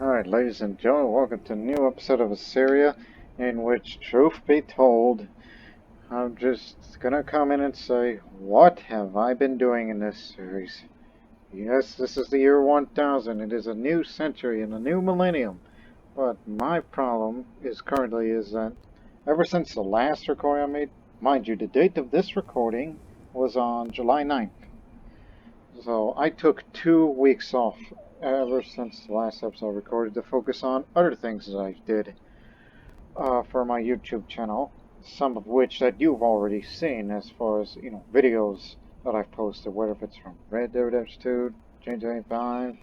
Alright, ladies and gentlemen, welcome to a new episode of Assyria, in which, truth be told, I'm just gonna come in and say, what have I been doing in this series? Yes, this is the year 1000, it is a new century and a new millennium, but my problem is that ever since the last recording I made, mind you, the date of this recording was on July 9th. So I took 2 weeks off ever since the last episode I recorded to focus on other things that I did for my YouTube channel, some of which that you've already seen as far as, videos that I've posted, whether if it's from Red Dead Redemption 2, Change 5,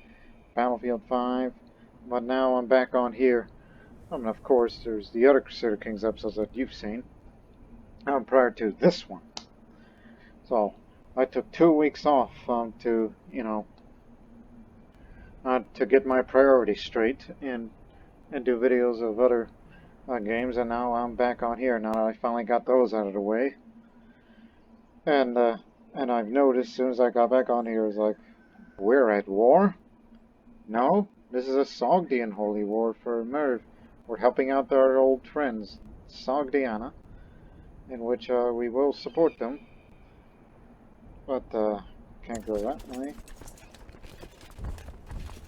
Battlefield 5, but now I'm back on here. I mean, of course, there's the other Crusader Kings episodes that you've seen prior to this one. So I took 2 weeks off to get my priorities straight and do videos of other games, and now I'm back on here now that I finally got those out of the way. And I've noticed as soon as I got back on here, it's like, we're at war? No, this is a Sogdian holy war for Merv. We're helping out our old friends, Sogdiana, in which we will support them. But can't go that way.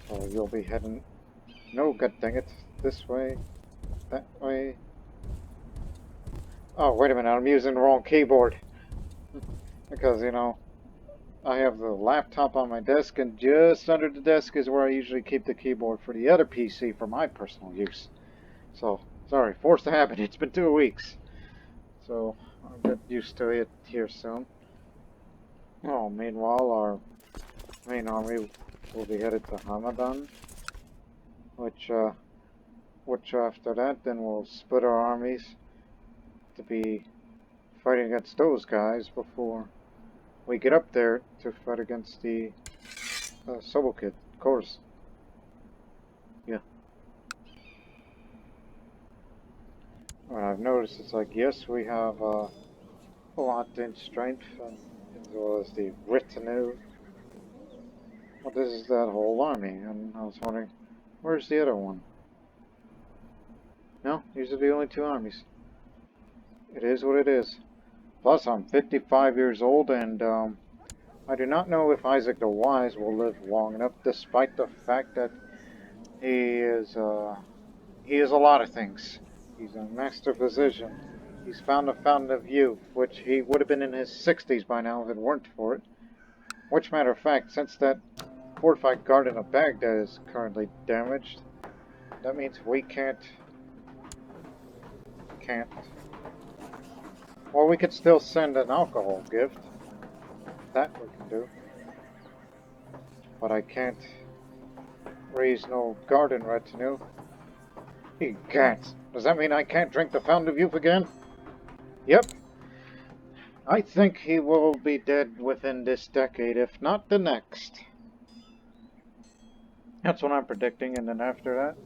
So you'll be heading... No, god dang it. This way. That way. Oh, wait a minute. I'm using the wrong keyboard. Because, I have the laptop on my desk, and just under the desk is where I usually keep the keyboard for the other PC for my personal use. So, sorry. Forced to habit. It's been 2 weeks. So, I'll get used to it here soon. Oh, meanwhile, our main army will be headed to Hamadan, which after that, then we'll split our armies to be fighting against those guys before we get up there to fight against the Sobokid, of course. Yeah. What I've noticed, it's like, yes, we have a lot in strength, as well as the retinue. Well, this is that whole army, and I was wondering, where's the other one? No, these are the only two armies. It is what it is. Plus, I'm 55 years old, and I do not know if Isaac the Wise will live long enough, despite the fact that he is a lot of things. He's a master physician. He's found the fountain of youth, which he would have been in his 60s by now if it weren't for it. Which, matter of fact, since that fortified garden of Baghdad is currently damaged, that means we can't. Well, we could still send an alcohol gift. That we can do. But I can't raise no garden retinue. He can't. Does that mean I can't drink the Fountain of Youth again? Yep. I think he will be dead within this decade, if not the next. That's what I'm predicting, and then after that,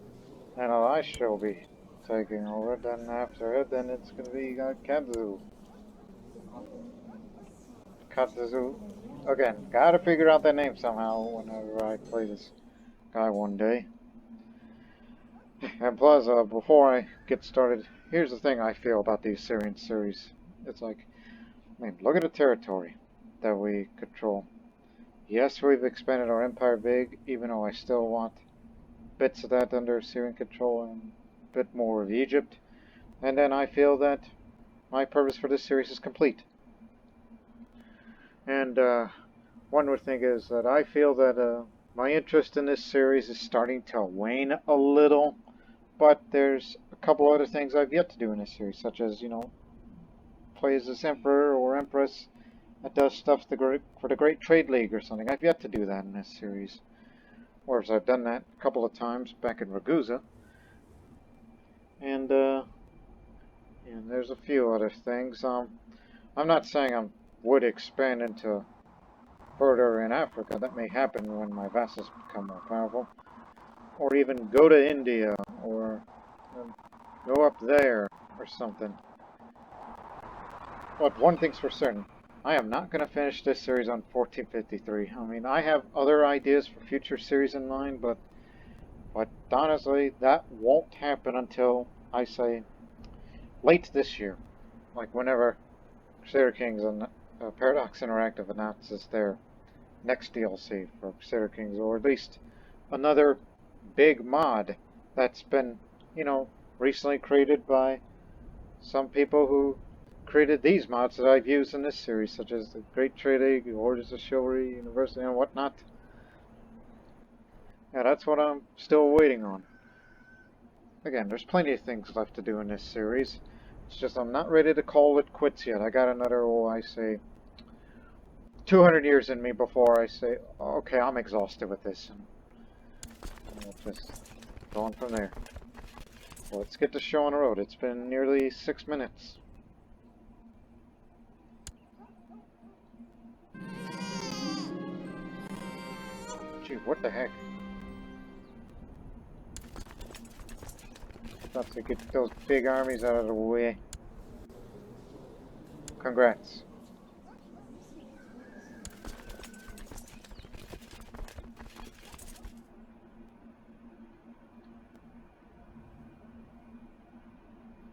and I shall be taking over. Then after it, then it's going to be Kazu. Katsuzu. Again, gotta figure out that name somehow whenever I play this guy one day. And plus, before I get started, here's the thing I feel about the Assyrian series. It's like, I mean, look at the territory that we control. Yes, we've expanded our empire big, even though I still want bits of that under Assyrian control and a bit more of Egypt. And then I feel that my purpose for this series is complete. And one more thing is that I feel that my interest in this series is starting to wane a little, but there's a couple other things I've yet to do in this series, such as, play as this emperor or empress that does stuff for the Great Trade League or something. I've yet to do that in this series. Whereas I've done that a couple of times back in Ragusa. And there's a few other things. I'm not saying I would expand into further in Africa. That may happen when my vassals become more powerful. Or even go to India, or go up there, or something. But one thing's for certain. I am not going to finish this series on 1453. I mean, I have other ideas for future series in mind, but But honestly, that won't happen until, I say, late this year. Like whenever Crusader Kings and Paradox Interactive announces their next DLC for Crusader Kings, or at least another big mod that's been, you know, recently created by some people who created these mods that I've used in this series, such as the Great Trade, Orders of Chivalry, University, and whatnot. Yeah, that's what I'm still waiting on. Again, there's plenty of things left to do in this series. It's just I'm not ready to call it quits yet. I got another, oh, I say, 200 years in me before I say, okay, I'm exhausted with this. And we'll just go on from there. Well, let's get the show on the road. It's been nearly 6 minutes. Gee, what the heck? Thought to get those big armies out of the way. Congrats.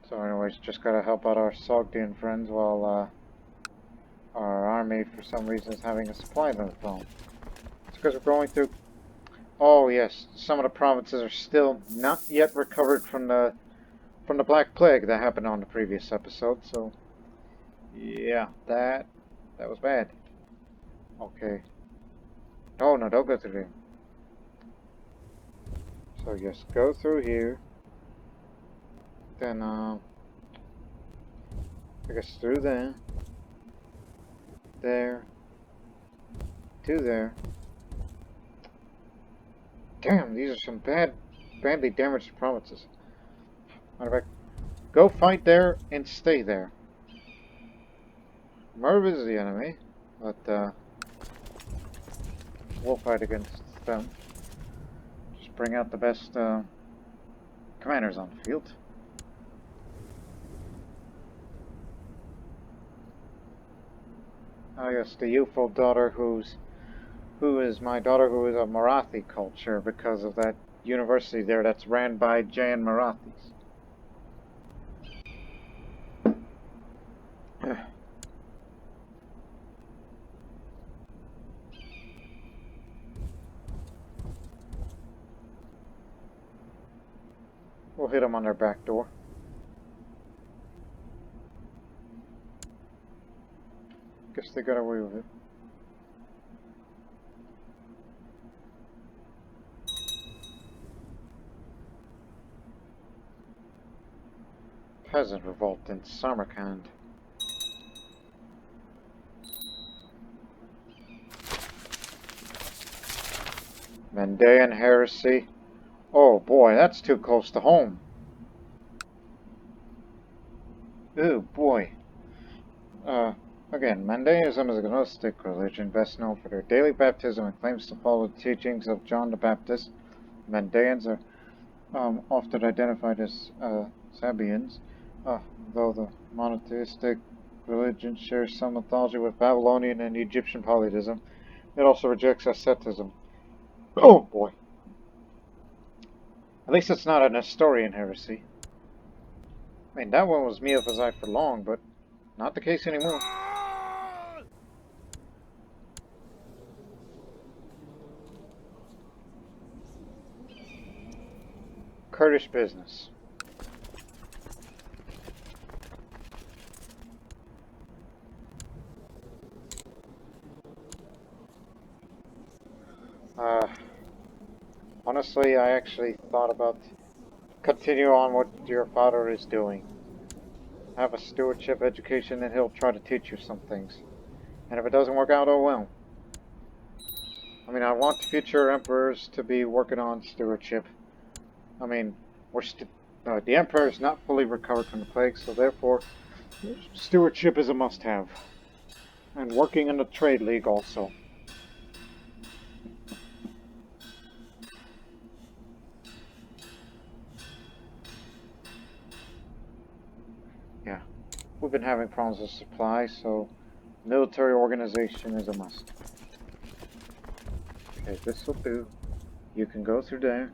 So anyways, just gotta help out our Sogdian friends while our army, for some reason, is having a supply limit problem. It's because we're going through... Oh yes, some of the provinces are still not yet recovered from the Black Plague that happened on the previous episode, so... Yeah, that was bad. Okay. Oh no, don't go through here. So yes, go through here. Then, I guess through there. There. To there. Damn, these are some badly damaged provinces. Matter of fact, go fight there and stay there. Merv is the enemy, but, we'll fight against them. Just bring out the best, commanders on the field. Oh yes, the youthful daughter who is my daughter who is of Marathi culture because of that university there that's ran by Jain Marathis. We'll hit them on their back door. Guess they got away with it. Peasant revolt in Samarkand. Mandaean heresy. Oh boy, that's too close to home. Oh boy. Again, Mandaeanism is a Gnostic religion best known for their daily baptism and claims to follow the teachings of John the Baptist. Mandaeans are often identified as Sabians, though the monotheistic religion shares some mythology with Babylonian and Egyptian polytheism. It also rejects asceticism. Oh boy. At least it's not a Nestorian heresy. I mean, that one was Miaphysite for long, but not the case anymore. Kurdish business. Honestly, I actually thought about continue on what your father is doing. Have a stewardship education and he'll try to teach you some things. And if it doesn't work out, oh well. I mean, I want future emperors to be working on stewardship. I mean, the empire is not fully recovered from the plague, so therefore, stewardship is a must-have. And working in the trade league also. Yeah, we've been having problems with supply, so military organization is a must. Okay, this will do. You can go through there.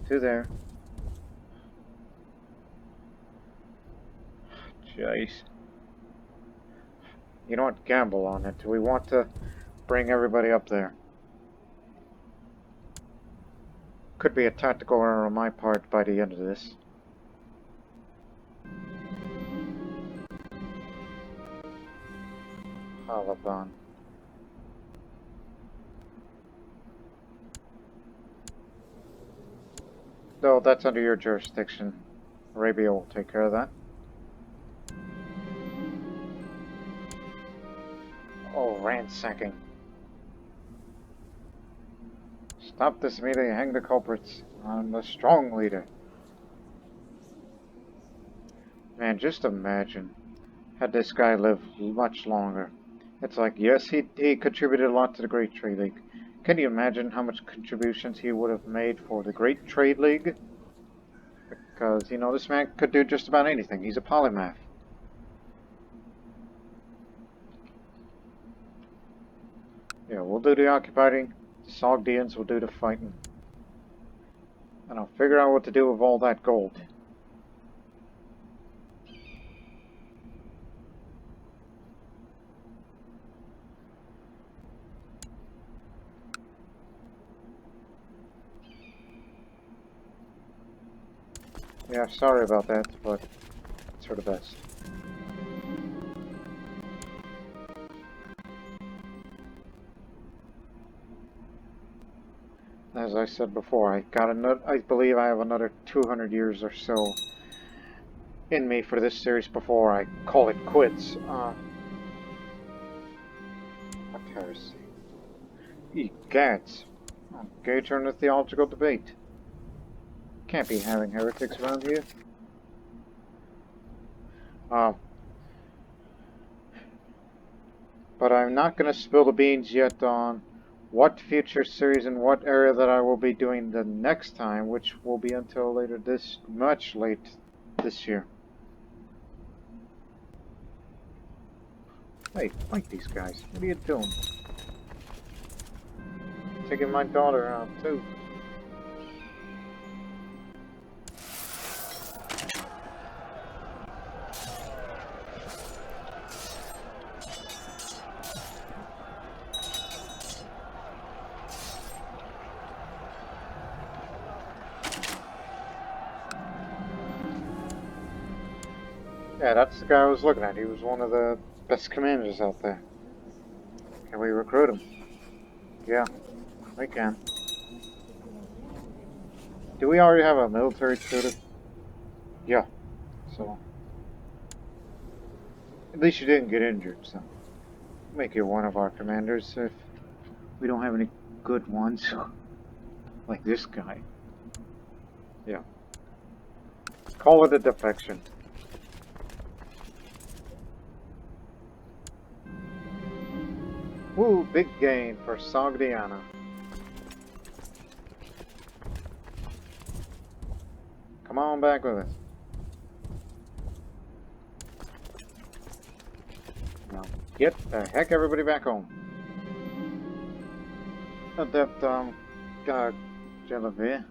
to there. Jeez. You know what? Gamble on it. Do we want to bring everybody up there? Could be a tactical error on my part by the end of this. Taliban. No, that's under your jurisdiction. Arabia will take care of that. Oh, ransacking. Stop this immediately, hang the culprits. I'm the strong leader. Man, just imagine, had this guy lived much longer. It's like, yes, he contributed a lot to the Great Trade League. Can you imagine how much contributions he would have made for the Great Trade League? Because, you know, this man could do just about anything. He's a polymath. Yeah, we'll do the occupying. The Sogdians will do the fighting. And I'll figure out what to do with all that gold. Yeah, sorry about that, but it's for the best. As I said before, I believe I have another 200 years or so in me for this series before I call it quits. What heresy? Egads. Engage in a theological debate. Can't be having heretics around here. But I'm not going to spill the beans yet on what future series and what area that I will be doing the next time, which will be until much late this year. Hey, fight these guys. What are you doing? Taking my daughter out, too. Yeah, that's the guy I was looking at. He was one of the best commanders out there. Can we recruit him? Yeah, we can. Do we already have a military tutor? Yeah, so... At least you didn't get injured, so... Make you one of our commanders if we don't have any good ones. Like this guy. Yeah. Call it a defection. Woo, big gain for Sogdiana. Come on back with us. Now, get the heck everybody back home. Adept, Genevieve.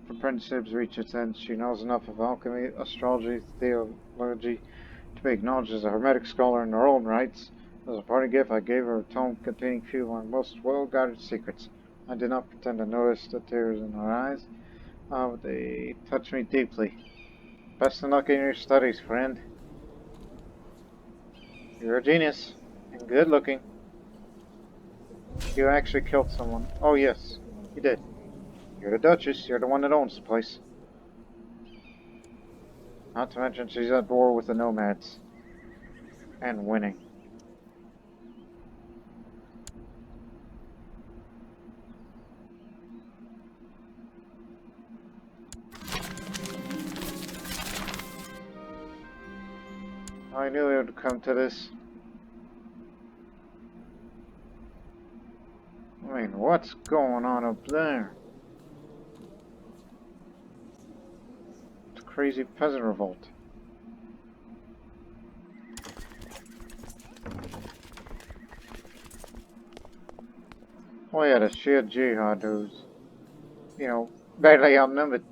Apprenticeships reach its end. She knows enough of alchemy, astrology, theology to be acknowledged as a Hermetic scholar in her own rights. As a parting gift, I gave her a tome containing few of my most well-guarded secrets. I did not pretend to notice the tears in her eyes, but they touched me deeply. Best of luck in your studies, friend. You're a genius, and good-looking. You actually killed someone. Oh, yes, you did. You're the Duchess. You're the one that owns the place. Not to mention she's at war with the nomads. And winning. I knew it would come to this. I mean, what's going on up there? It's a crazy peasant revolt. Oh yeah, the Shia Jihad who's, you know, Barely outnumbered.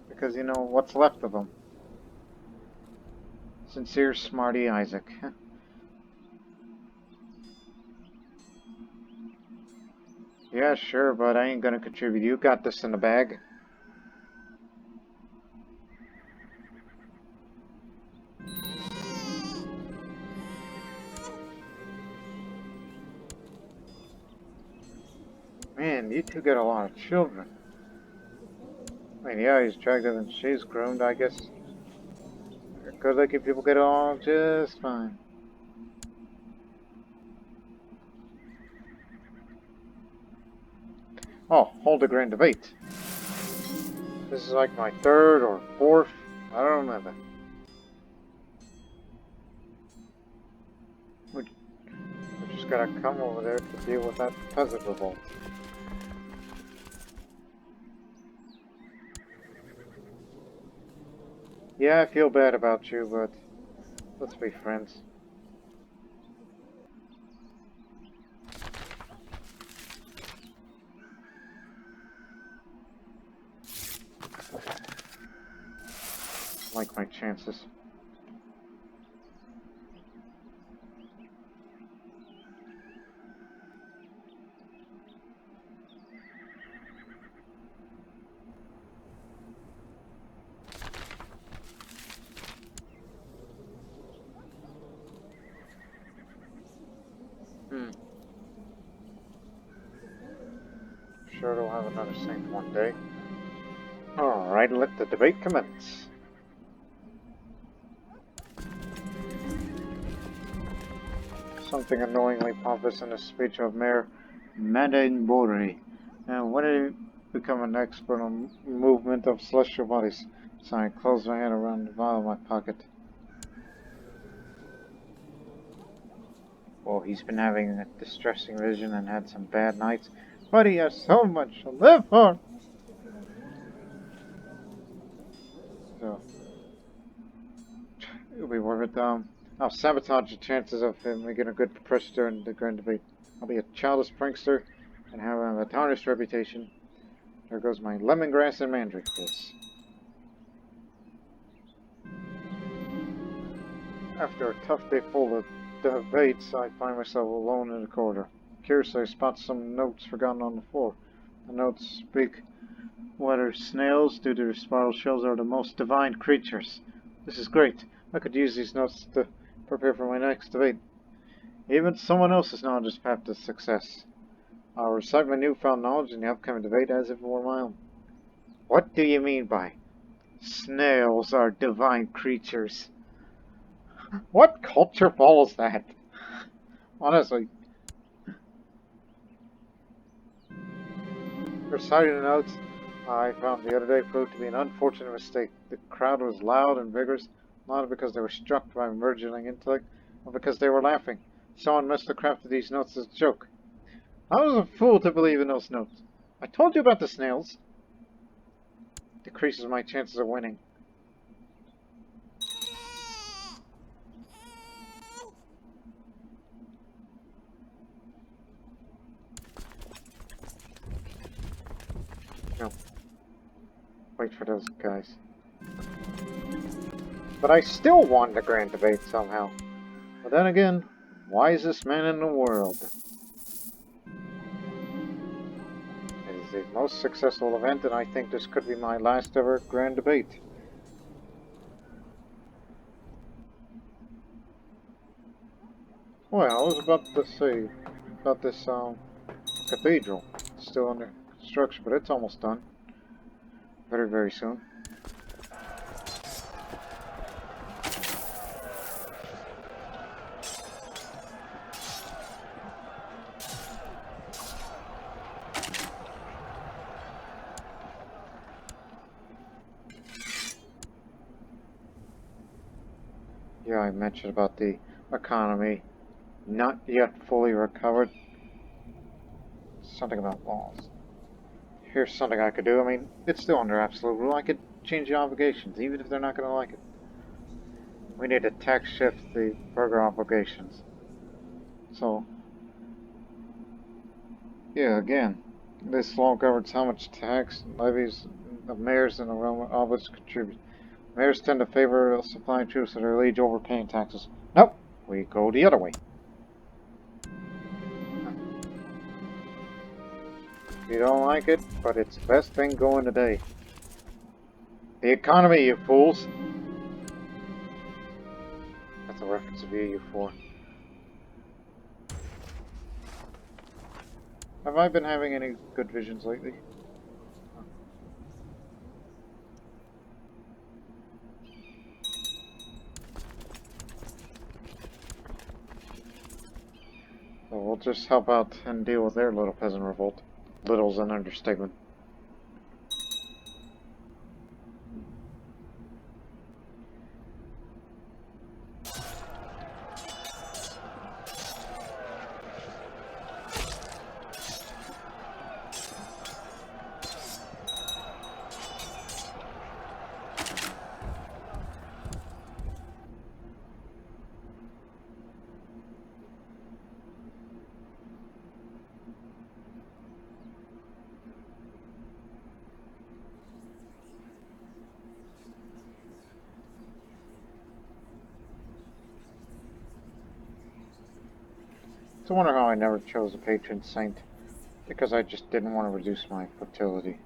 Because you know what's left of them. Sincere Smarty Isaac. Yeah, sure, but I ain't gonna contribute. You got this in the bag. Man, you two get a lot of children. I mean, yeah, he's attractive and she's groomed, I guess. Good-looking people get along just fine. Oh, hold the grand debate. This is like my third or fourth. I don't remember. We just gotta come over there to deal with that peasant revolt. Yeah, I feel bad about you, but let's be friends. Like my chances. Sure we'll have another saint one day. Alright, let the debate commence. Something annoyingly pompous in the speech of Mayor Madinbori. And when did he become an expert on movement of celestial bodies? So I closed my hand around the vial in my pocket. Well, he's been having a distressing vision and had some bad nights, but he has so much to live for! So, it'll be worth it. I'll sabotage the chances of him making a good impression during the grand debate. I'll be a childish prankster and have a tarnished reputation. There goes my lemongrass and mandrake fizz. After a tough day full of debates, I find myself alone in the corridor. Curiously, I spot some notes forgotten on the floor. The notes speak whether snails, due to their spiral shells, are the most divine creatures. This is great. I could use these notes to prepare for my next debate. Even someone else's knowledge is path to success. I'll recite my newfound knowledge in the upcoming debate as if it were my own. What do you mean by snails are divine creatures? What culture follows that? Honestly. Reciting the notes I found the other day proved to be an unfortunate mistake. The crowd was loud and vigorous, not because they were struck by my burgeoning intellect, but because they were laughing. Someone must have crafted these notes as a joke. I was a fool to believe in those notes. I told you about the snails. Decreases my chances of winning. No. Wait for those guys. But I still won the grand debate somehow. But then again, wisest man in the world. It is the most successful event, and I think this could be my last ever grand debate. Well, I was about to say about this cathedral. It's still under construction, but it's almost done. Very, very soon. Yeah, I mentioned about the economy not yet fully recovered. Something about laws. Here's something I could do. I mean, it's still under absolute rule. I could change the obligations, even if they're not going to like it. We need to tax shift the burger obligations. So, yeah, again, This law governs how much tax levies the mayors and the Roman oblates contribute. Mayors tend to favor supplying troops that are liege over paying taxes. Nope, we go the other way. You don't like it, but it's the best thing going today. The economy, you fools! That's a reference to VU4. Have I been having any good visions lately? So we'll just help out and deal with their little peasant revolt. Little's an understatement. It's a wonder how I never chose a patron saint. Because I just didn't want to reduce my fertility.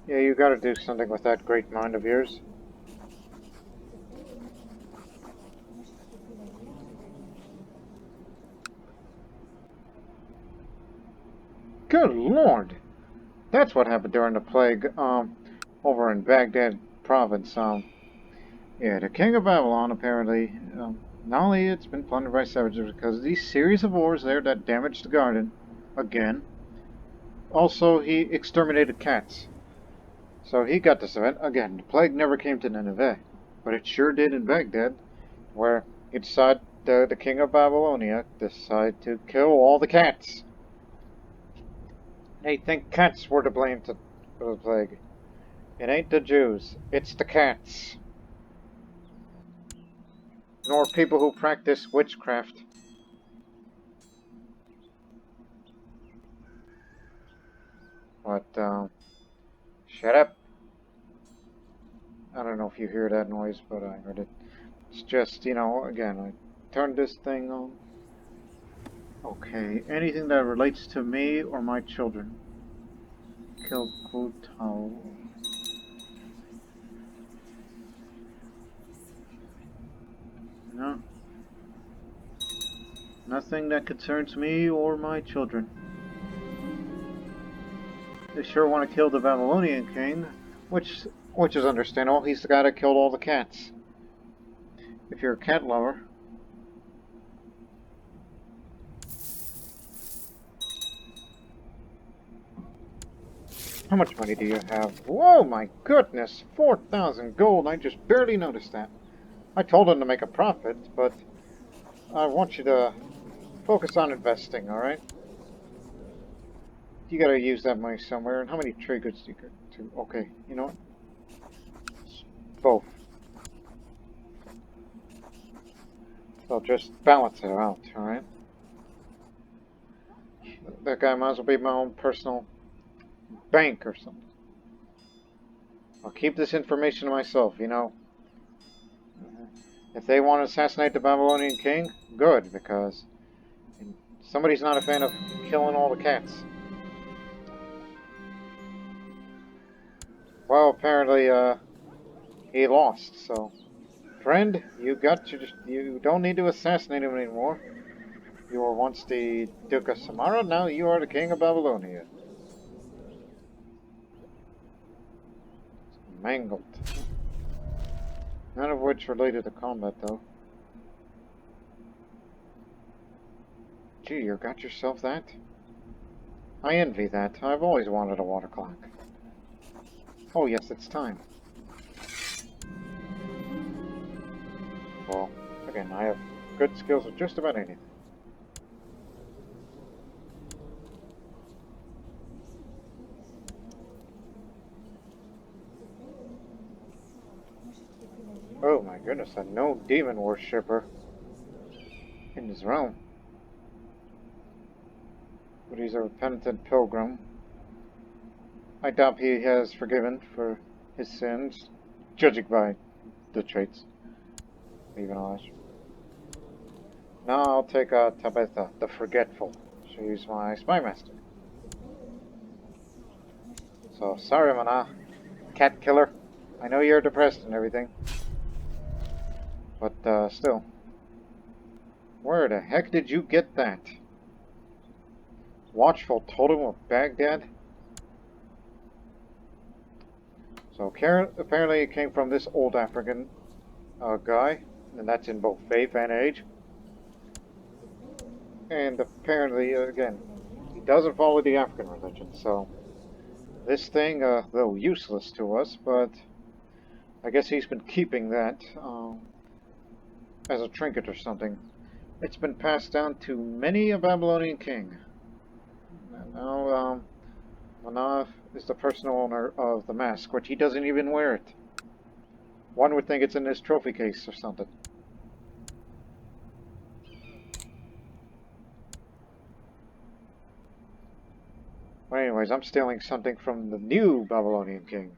Yeah, you gotta do something with that great mind of yours. Good lord! That's what happened during the plague, over in Baghdad province, yeah, the king of Babylon, apparently, not only it's been plundered by savages because of these series of wars there that damaged the garden, again, also he exterminated cats. So he got this event. Again, the plague never came to Nineveh, but it sure did in Baghdad, where he decided, the king of Babylonia decided to kill all the cats. They think cats were to blame for the plague. It ain't the Jews, it's the cats. Nor people who practice witchcraft. But, shut up. I don't know if you hear that noise, but I heard it. It's just, you know, again, I turned this thing on. Okay, anything that relates to me or my children. CK2. No. Nothing that concerns me or my children. They sure want to kill the Babylonian king, which is understandable. He's the guy that killed all the cats. If you're a cat lover. How much money do you have? Whoa, my goodness! 4,000 gold. I just barely noticed that. I told him to make a profit, but I want you to focus on investing, alright? You gotta use that money somewhere. And how many trade goods do you get to? Okay, you know what? Both. So just balance it out, alright? That guy might as well be my own personal bank or something. I'll keep this information to myself, you know. If they want to assassinate the Babylonian king, good, because somebody's not a fan of killing all the cats. Well, apparently, he lost, so... Friend, you don't need to assassinate him anymore. You were once the Duke of Samara, now you are the King of Babylonia. Mangled. None of which related to combat, though. Gee, you got yourself that? I envy that. I've always wanted a water clock. Oh yes, it's time. Well, again, I have good skills with just about anything. Oh goodness, a no demon worshipper in his realm. But he's a repentant pilgrim. I doubt he has forgiven for his sins, judging by the traits. Even Elijah. Now I'll take Tabitha, the Forgetful. She's my spy master. So, sorry, Mana. Cat killer. I know you're depressed and everything. But, still. Where the heck did you get that? Watchful Totem of Baghdad? So, apparently it came from this old African guy. And that's in both faith and age. And apparently, again, he doesn't follow the African religion, so... This thing, though useless to us, but... I guess he's been keeping that, as a trinket or something. It's been passed down to many a Babylonian king. And now, Manaf is the personal owner of the mask, which he doesn't even wear it. One would think it's in his trophy case or something. But anyways, I'm stealing something from the new Babylonian king.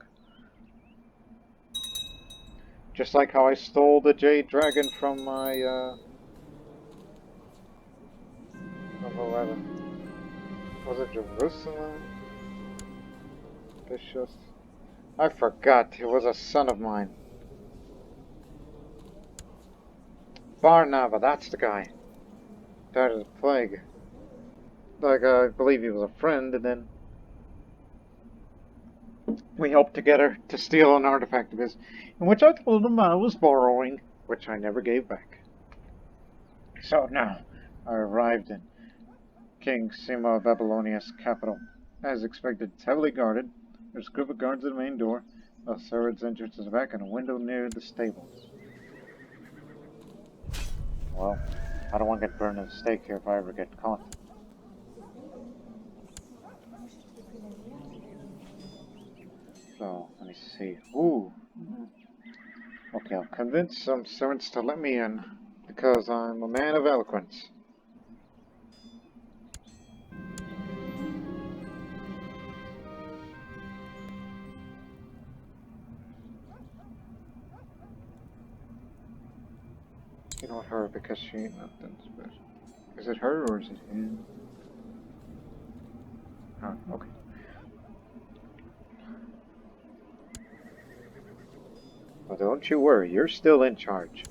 Just like how I stole the Jade Dragon from my, was it Jerusalem? Bishop? I forgot, it was a son of mine. Barnaba, that's the guy. Died of the plague. Like, I believe he was a friend, and then we helped together to steal an artifact of his, in which I told him I was borrowing, which I never gave back. So now, I arrived in King Sima of Babylonia's capital. As expected, it's heavily guarded. There's a group of guards at the main door, a third entrance is back, and a window near the stables. Well, I don't want to get burned at the stake here if I ever get caught. So, let me see. Ooh. Okay, I'll convince some servants to let me in, because I'm a man of eloquence. You know what, her, because she ain't nothing special. Is it her, or is it him? Oh, okay. Well, don't you worry, you're still in charge.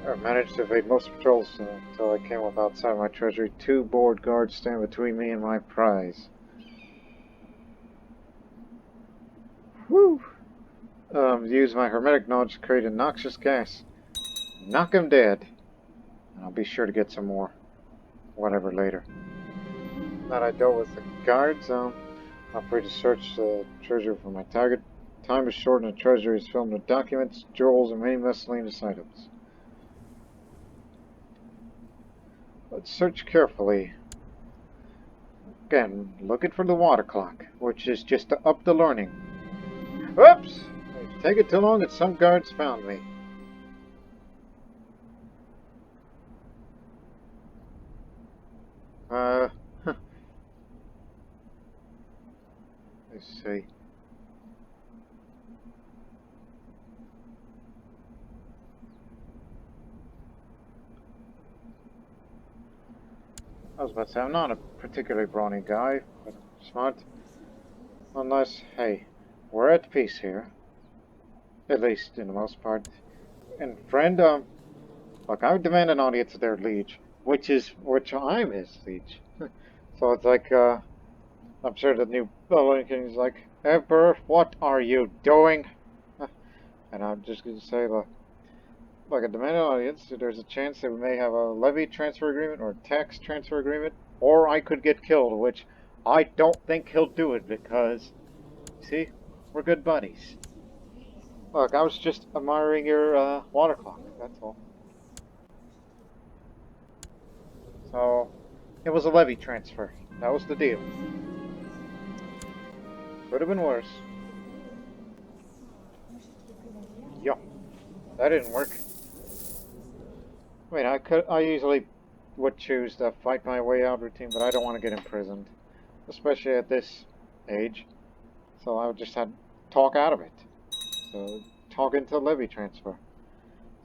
I managed to evade most patrols until I came up outside my treasury. 2 board guards stand between me and my prize. Whew! Use my hermetic knowledge to create a noxious gas. Knock him dead. And I'll be sure to get some more. Whatever later. Now that I dealt with the guards, I'm free to search the treasury for my target. Time is short and the treasury is filled with documents, jewels, and many miscellaneous items. Let's search carefully. Again, looking for the water clock, which is just to up the learning. Oops! It's taken too long and some guards found me. Let's see. I was about to say, I'm not a particularly brawny guy, but I'm smart. Unless, hey, we're at peace here. At least, in the most part. And friend, look, I would demand an audience of their liege, which I'm his liege. So it's like, I'm sure the new Babylonian king is like, Emperor, what are you doing? And I'm just going to say, look, a demanded audience, there's a chance that we may have a levy transfer agreement or a tax transfer agreement, or I could get killed, which I don't think he'll do it because, see, we're good buddies. Look, I was just admiring your water clock, that's all. So, it was a levy transfer. That was the deal. Could have been worse. That didn't work. Wait, I usually would choose the fight my way out routine, but I don't want to get imprisoned. Especially at this age. So I just had to talk out of it. So, talk into levy transfer.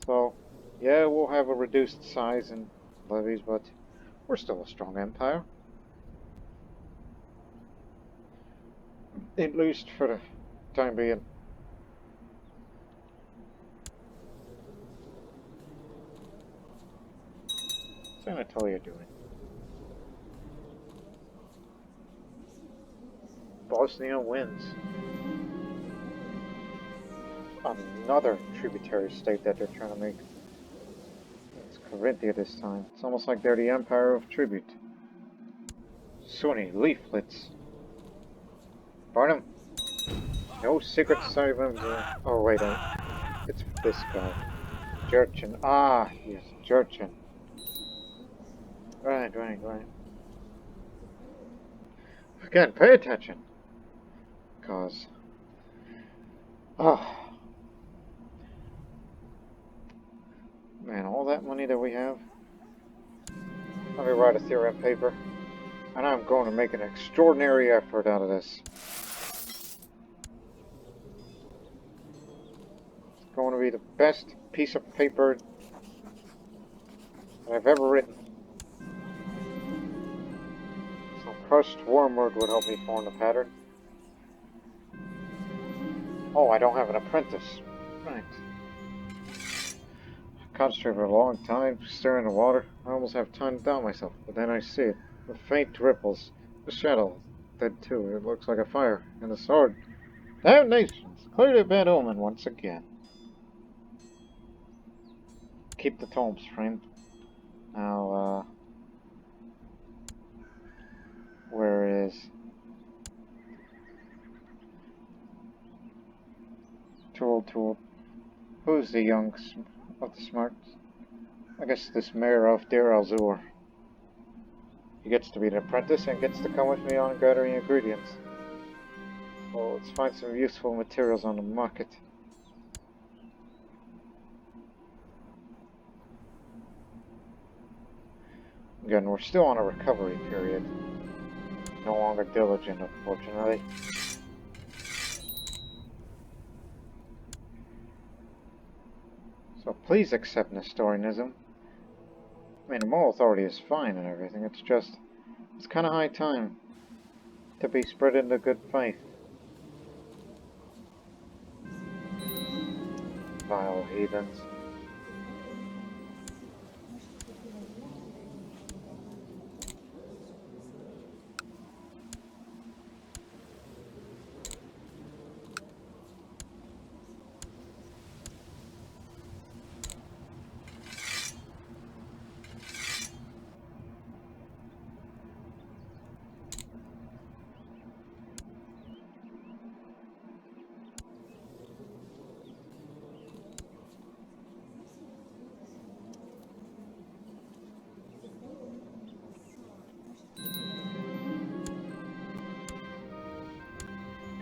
So, yeah, we'll have a reduced size and levies, but we're still a strong empire. At least for the time being. What's Anatolia doing? Bosnia wins. Another tributary state that they're trying to make. It's Carinthia this time. It's almost like they're the empire of tribute. Sunni leaflets. Barnum. No secret society members. Oh wait, it's this guy. Jurchen. Ah, yes, Jurchen. Right. Again, pay attention. Cause, oh, man, all that money that we have. Let me write a theorem paper, and I'm going to make an extraordinary effort out of this. It's going to be the best piece of paper that I've ever written. Some crushed wormwood would help me form the pattern. Oh, I don't have an apprentice. Right. I concentrate for a long time, staring in the water. I almost have time to down myself, but then I see it. The faint ripples. The shadow. That too. It looks like a fire. And the sword. Damnations! Clearly a bad omen once again. Keep the tomes framed. Now, where is Tool? Who's the young of the smart? I guess this mayor of Deir al-Zur. He gets to be an apprentice and gets to come with me on gathering ingredients. Well, let's find some useful materials on the market. Again, we're still on a recovery period. No longer diligent, unfortunately. So please accept Nestorianism. I mean, the moral authority is fine and everything. It's kind of high time to be spread into good faith. Vile heathens.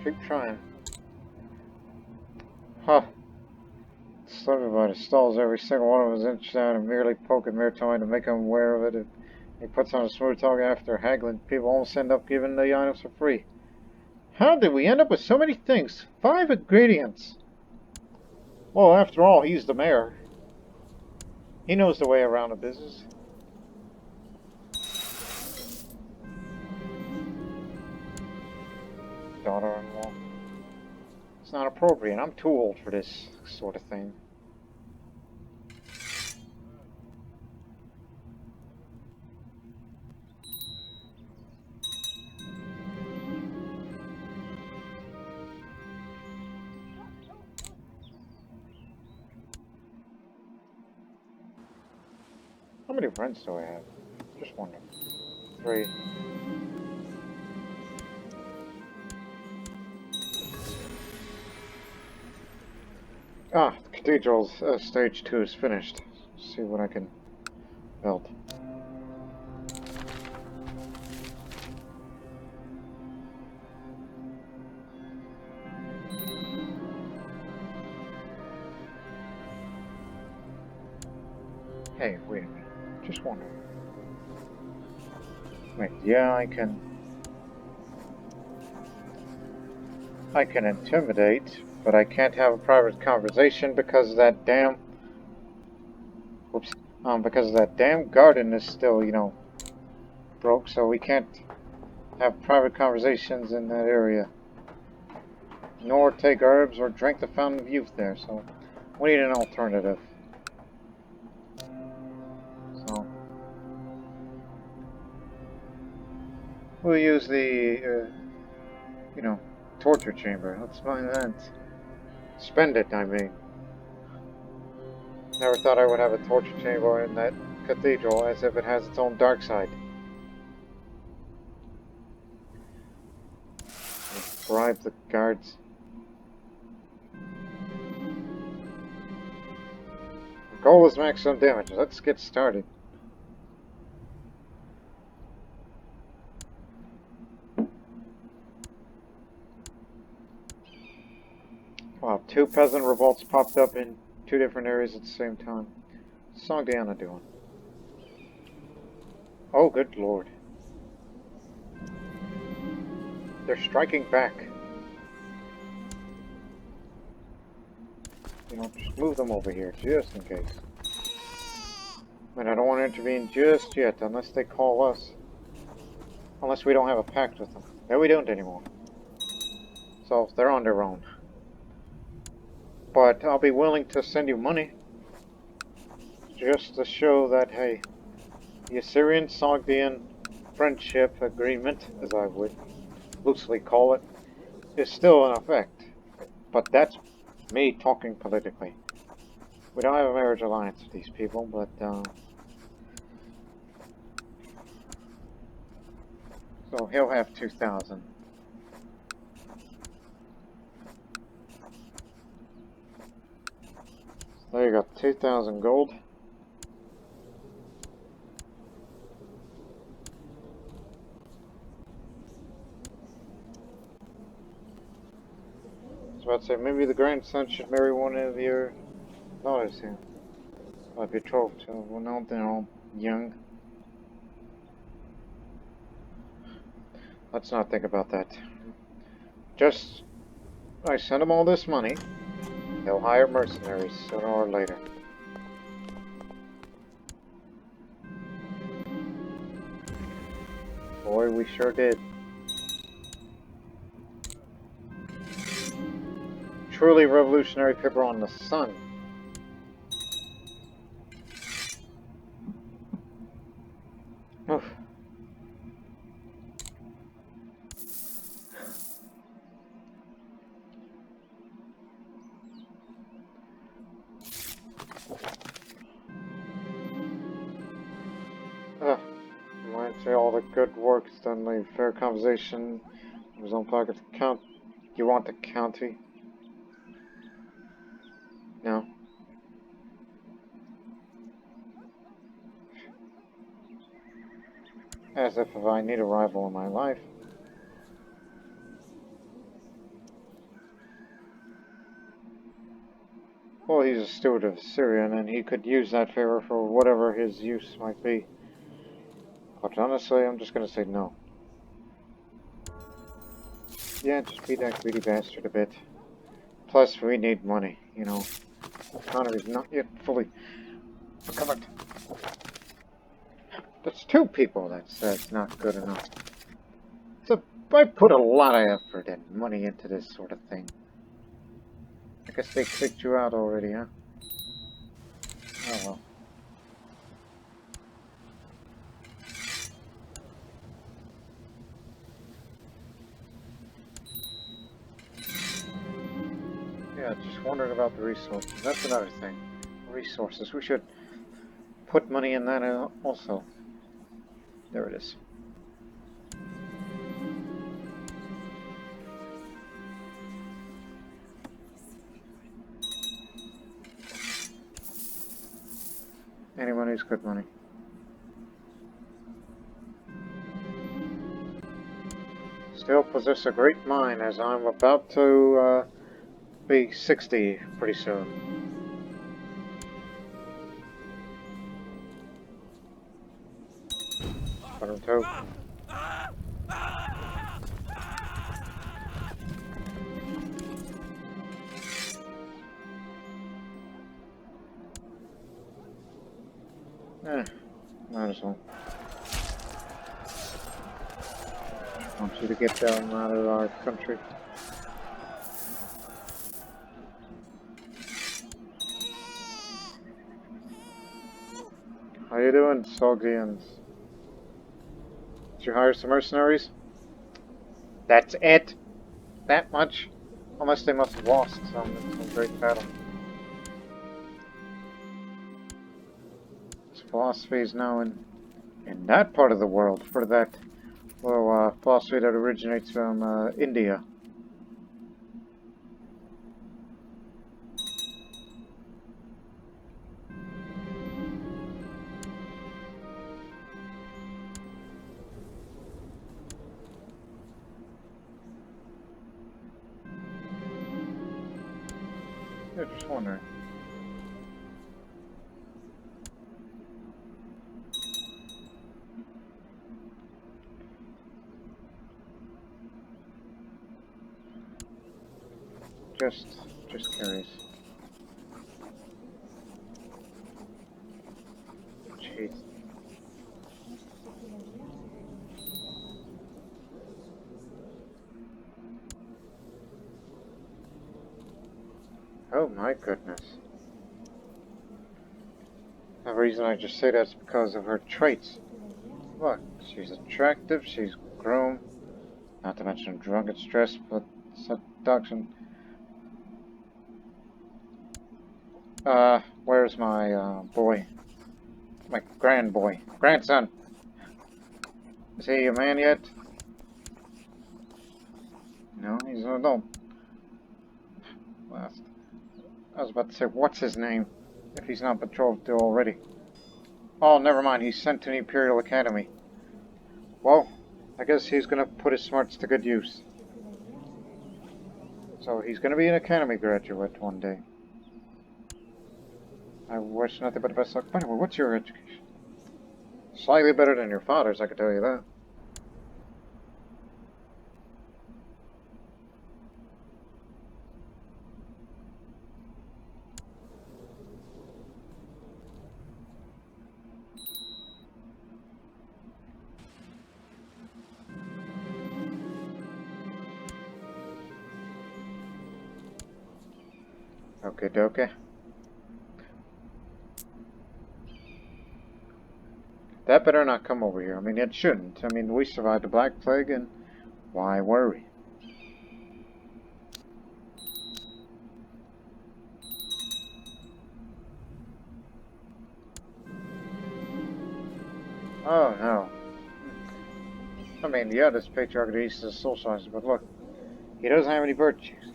Keep trying. Huh. Everybody stalls every single one of us inch down and merely poke at Mirtoin to make him aware of it. If he puts on a smooth talk after haggling, people almost end up giving the items for free. How did we end up with so many things? 5 ingredients! Well, after all, he's the mayor. He knows the way around the business. Daughter-in-law. It's not appropriate. I'm too old for this sort of thing. How many friends do I have? Just wondering. 3. Ah, the cathedral's stage 2 is finished. Let's see what I can build. Hey, wait a minute. Just wondering. Wait, yeah, I can intimidate, but I can't have a private conversation because of that damn... Whoops. Because that damn garden is still, you know, broke, so we can't have private conversations in that area. Nor take herbs or drink the fountain of youth there, so we need an alternative. So we'll use the, you know, torture chamber. Let's find that. Spend it, I mean. Never thought I would have a torture chamber in that cathedral, as if it has its own dark side. Bribe the guards. The goal is maximum damage. Let's get started. Wow, 2 peasant revolts popped up in 2 different areas at the same time. What's Sogdiana doing? Oh, good lord. They're striking back. You know, just move them over here, just in case. I mean, I don't want to intervene just yet, unless they call us. Unless we don't have a pact with them. No, we don't anymore. So, they're on their own. But I'll be willing to send you money. Just to show that, hey, the Assyrian-Sogdian friendship agreement, as I would loosely call it, is still in effect. But that's me talking politically. We don't have a marriage alliance with these people, but, so he'll have 2,000. There you go, 2,000 gold. I was about to say, maybe the grandson should marry one of your daughters here. Or betrothed to. Well, no, they're all young. Let's not think about that. Just, I send them all this money. They'll hire mercenaries sooner or later. Boy, we sure did. Truly revolutionary paper on the sun. Oof. Might say all the good work's done, like fair conversation. His own pocket to count. You want the county? No. As if I need a rival in my life. Well, he's a steward of Assyria, and he could use that favor for whatever his use might be. But honestly, I'm just gonna say no. Yeah, just beat that greedy bastard a bit. Plus, we need money, you know. The economy's not yet fully recovered. That's 2 people that's not good enough. So, I put a lot of effort and money into this sort of thing. I guess they kicked you out already, huh? Oh well. Yeah, just wondering about the resources. That's another thing. Resources. We should put money in that also. There it is. Any money is good money. Still possess a great mind, as I'm about to be 60 pretty soon. Got him too. Might as well. Want you to get them out of our country. How you doing, Sogdians? Did you hire some mercenaries? That's it? That much? Unless they must have lost some in some great battle. This philosophy is now in that part of the world, for that philosophy that originates from India. Yeah, just wondering. Just curious. Jeez. Oh my goodness. The reason I just say that is because of her traits. Look, she's attractive, she's groomed, not to mention drunk and stressed, but seduction. Where's my, boy? My grandson. Is he a man yet? No, he's an adult. Well, I was about to say, what's his name? If he's not betrothed to already. Oh, never mind, he's sent to the Imperial Academy. Well, I guess he's gonna put his smarts to good use. So he's gonna be an Academy graduate one day. I wish nothing but the best luck. By the way, what's your education? Slightly better than your father's, I can tell you that. Okay, dokie. That better not come over here. I mean, it shouldn't. I mean, we survived the Black Plague, and why worry? Oh, no. I mean, yeah, this patriarch of the East is socialized, but look, he doesn't have any virtues.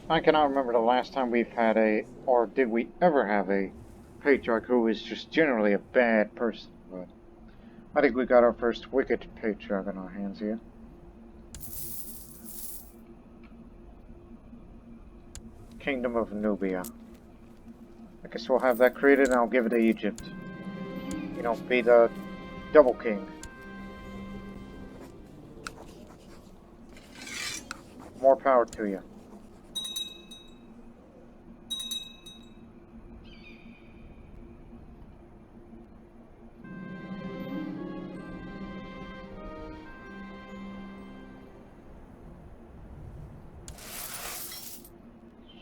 I cannot remember the last time we've had or did we ever have a patriarch who is just generally a bad person, but I think we got our first wicked patriarch on our hands here. Kingdom of Nubia. I guess we'll have that created and I'll give it to Egypt. You know, be the double king. More power to you.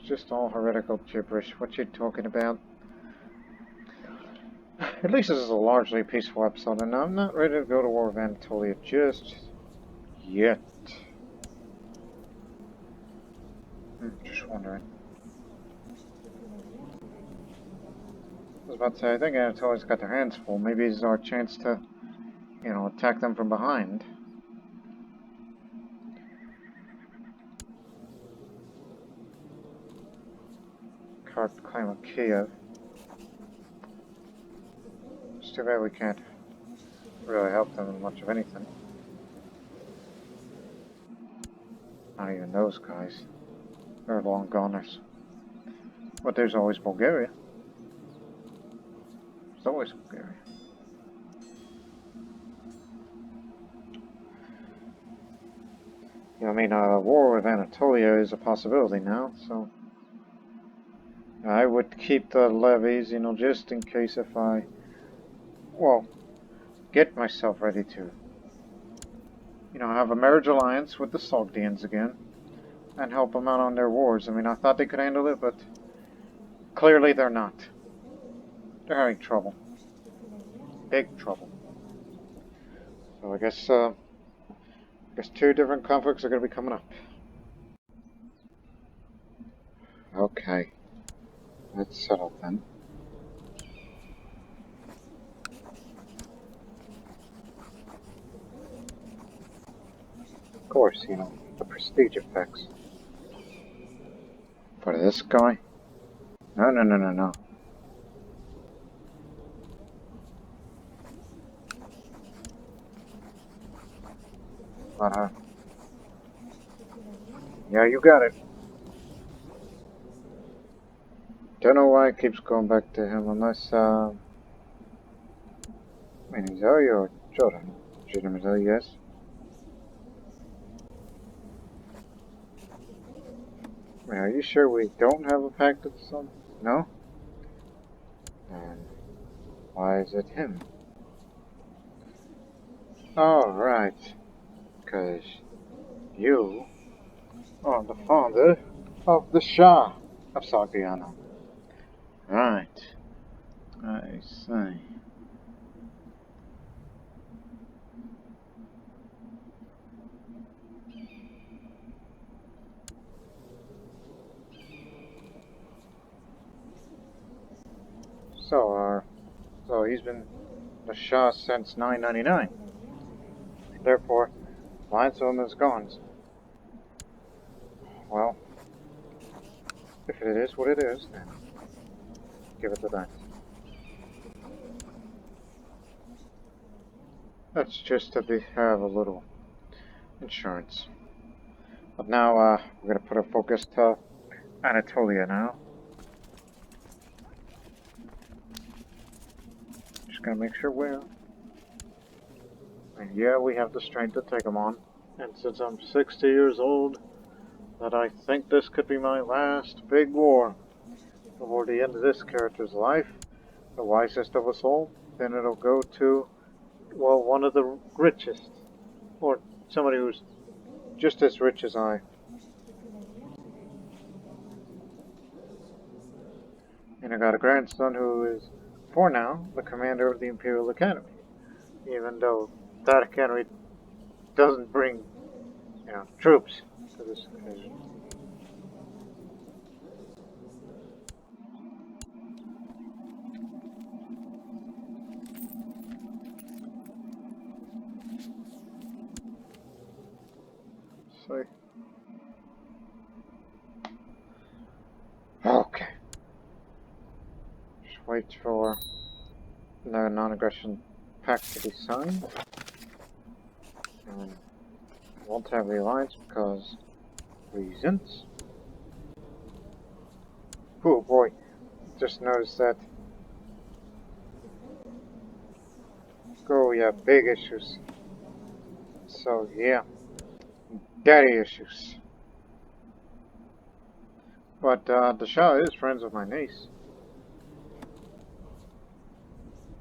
Just all heretical gibberish. What you talking about? At least this is a largely peaceful episode, and I'm not ready to go to war with Anatolia just yet. Just wondering. I was about to say, I think Anatolia's got their hands full. Maybe it's our chance to, you know, attack them from behind. Card claim of Kiev. It's too bad we can't really help them in much of anything. Not even those guys. They're long goners. But there's always Bulgaria. There's always Bulgaria. I mean, war with Anatolia is a possibility now, so I would keep the levies, just in case if I, well, get myself ready to, have a marriage alliance with the Sogdians again, and help them out on their wars. I mean, I thought they could handle it, but clearly they're not. They're having trouble. Big trouble. So I guess two different conflicts are going to be coming up. Okay. That's settled then. Of course, the prestige effects. For this guy? No, no, no, no, no. But, yeah, you got it. Don't know why it keeps going back to him unless, I mean, he's Zoe or Jordan? Legitimately, yes. I mean, are you sure we don't have a pact with some? No? And why is it him? Oh, right. Because you are the father of the Shah of Sogdiana. Right. I see. So he's been the Shah since 999. Therefore, alliance with him is gone. Well, if it is what it is, then give it to that. That's just to have a little insurance. But now, we're gonna put our focus to Anatolia now. Just gonna make sure we're... And yeah, we have the strength to take them on. And since I'm 60 years old, that I think this could be my last big war. Before the end of this character's life, the wisest of us all, then it'll go to, well, one of the richest. Or somebody who's just as rich as I. And I got a grandson who is, for now, the commander of the Imperial Academy. Even though that academy doesn't bring, troops to this occasion. So, okay. Just wait for the non-aggression pact to be signed. And won't have the alliance because reasons. Oh boy, just noticed that. Oh yeah, big issues. So yeah, daddy issues. But the Shah is friends with my niece.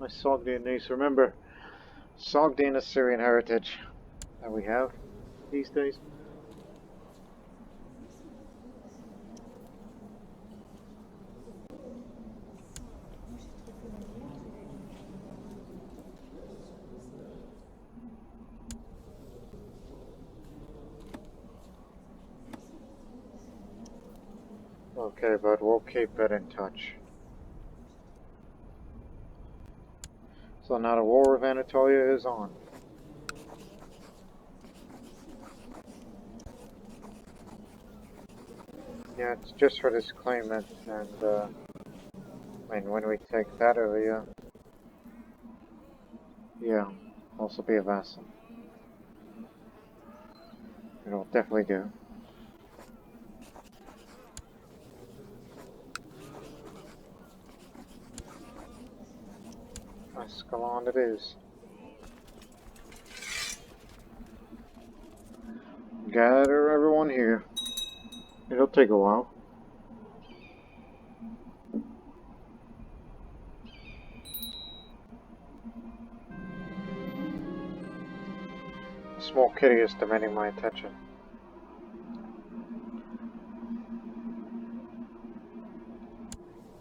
My Sogdian niece. Remember, Sogdian Assyrian heritage that we have these days. Okay, but we'll keep it in touch. So now the War of Anatolia is on. Yeah, it's just for this claimant, and when we take that area, yeah, also be a vassal. It'll definitely do. Escalon it is. Gather take a while. A small kitty is demanding my attention.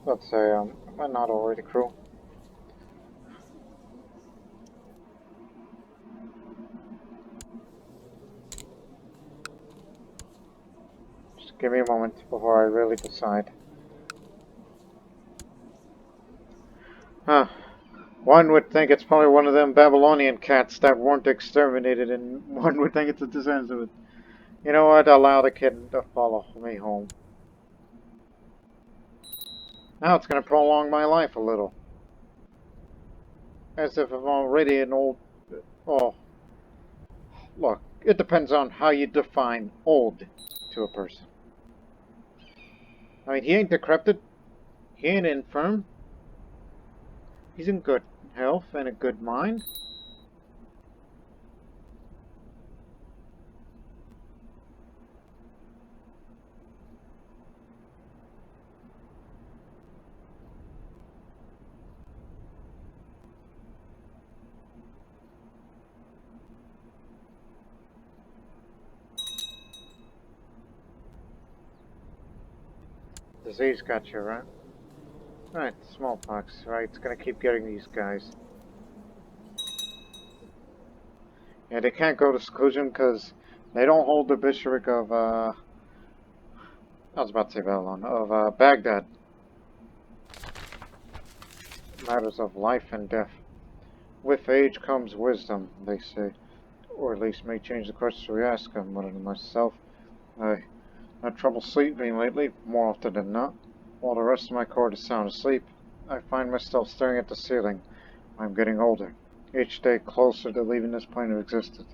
Let's say, am I not already cruel? Just give me a moment before I really decide. Huh. One would think it's probably one of them Babylonian cats that weren't exterminated, and one would think it's a descendant of it. You know what? Allow the kitten to follow me home. Now it's going to prolong my life a little. As if I'm already an old... Oh, look, it depends on how you define old to a person. I mean, he ain't decrepit. He ain't infirm. He's in good health and a good mind. Disease got you, right? Right, smallpox, right? It's gonna keep getting these guys. Yeah, they can't go to seclusion because they don't hold the bishopric of, I was about to say Babylon, of, Baghdad. Matters of life and death. With age comes wisdom, they say. Or at least may change the questions we ask. I'm wondering to myself. I had trouble sleeping lately, more often than not. While the rest of my court is sound asleep, I find myself staring at the ceiling. I'm getting older, each day closer to leaving this plane of existence.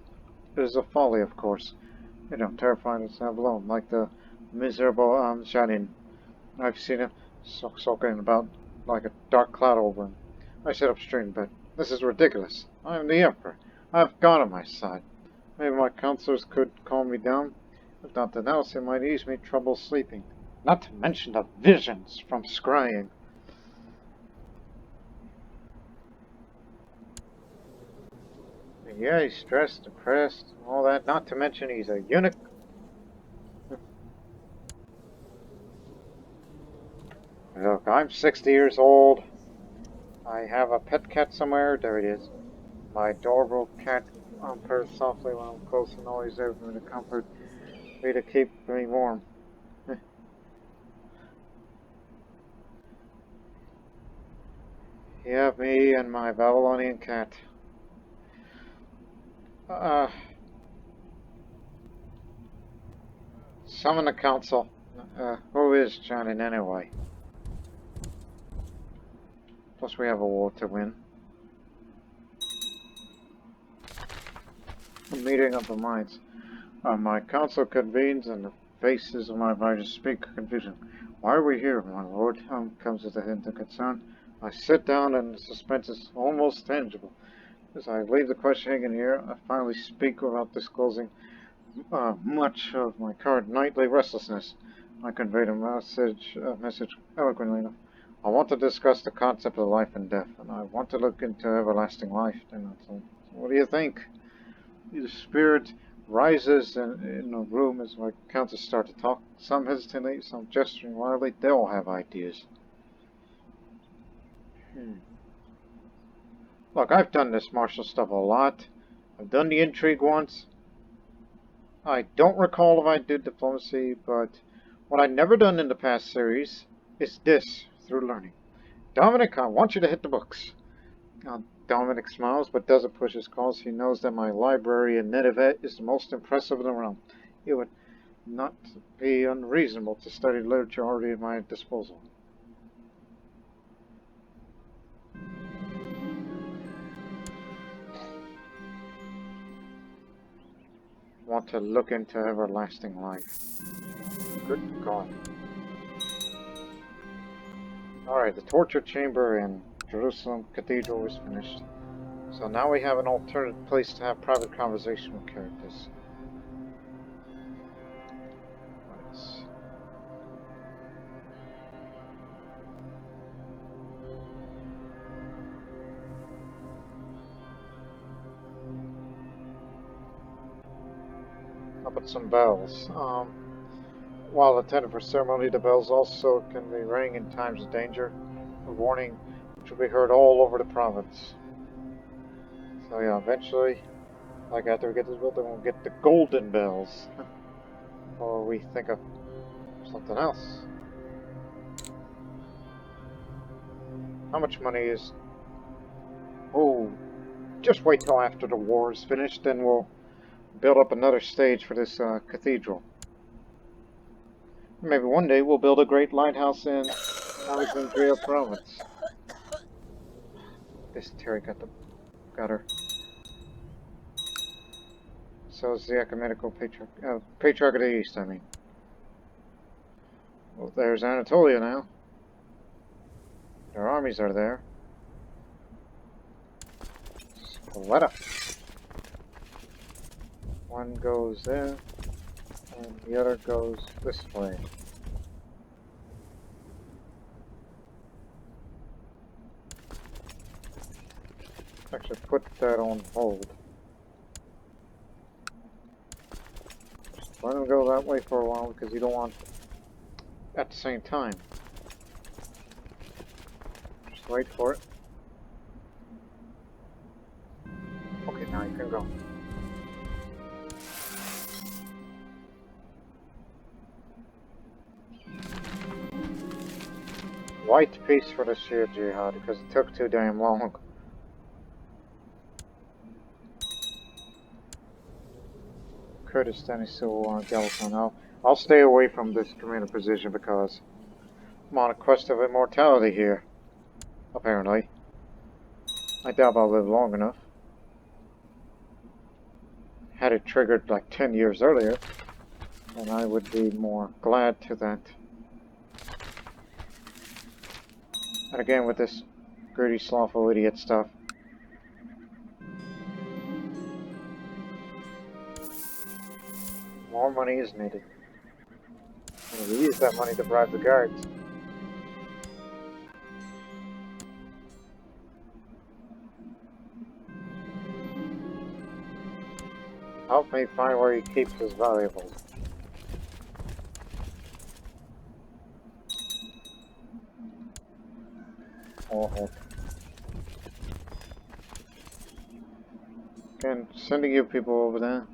It is a folly, of course. You know, terrifying to stand alone, like the miserable Janin. I've seen him sulking about like a dark cloud over him. I sit up straight in bed. This is ridiculous. I am the Emperor. I have God on my side. Maybe my counselors could calm me down. If nothing else, it might ease me trouble sleeping. Not to mention the visions from scrying. Yeah, he's stressed, depressed, all that. Not to mention he's a eunuch. Look, I'm 60 years old. I have a pet cat somewhere. There it is. My adorable cat purrs softly when I'm close and always there for me to comfort me to keep me warm. Yeah, me and my Babylonian cat. Uh, Summon the council. Who is Johnny anyway? Plus we have a war to win. A meeting of the minds. My council convenes and the faces of my advisors speak confusion. Why are we here, my lord? Comes with a hint of concern. I sit down and the suspense is almost tangible. As I leave the questioning in here, I finally speak without disclosing much of my current nightly restlessness. I conveyed a message eloquently enough. I want to discuss the concept of life and death, and I want to look into everlasting life. What do you think? The spirit rises in the room as my counselors start to talk. Some hesitantly, some gesturing wildly. They all have ideas. Look, I've done this martial stuff a lot. I've done the intrigue once. I don't recall if I did diplomacy, but what I've never done in the past series is this through learning. Dominic, I want you to hit the books. Dominic smiles, but doesn't push his calls. He knows that my library in Nineveh is the most impressive in the realm. It would not be unreasonable to study literature already at my disposal. Want to look into everlasting life. Good God. Alright, the torture chamber in Jerusalem Cathedral is finished. So now we have an alternate place to have private conversation with characters. Right. put some bells. While intended for ceremony, the bells also can be rang in times of danger, a warning which will be heard all over the province. So yeah, eventually, like after we get this built, then we'll get the golden bells. Or we think of something else. How much money is... Oh, just wait till after the war is finished, then we'll build up another stage for this cathedral. Maybe one day we'll build a great lighthouse in Alexandria province. This Terry got her. So is the ecumenical patriarch of the East, I mean. Well, there's Anatolia now. Their armies are there. Plethora. One goes there, and the other goes this way. Actually, put that on hold. Just let him go that way for a while because you don't want at the same time. Just wait for it. Okay, now you can go. White peace for the Shia Jihad because it took too damn long. Kurdistan is still on Galatan. I'll stay away from this commander position because I'm on a quest of immortality here. Apparently. I doubt I'll live long enough. Had it triggered like 10 years earlier, then I would be more glad to that. And again with this greedy, slothful idiot stuff. More money is needed. And we use that money to bribe the guards. Help me find where he keeps his valuables. Oh. Again, sending you people over there.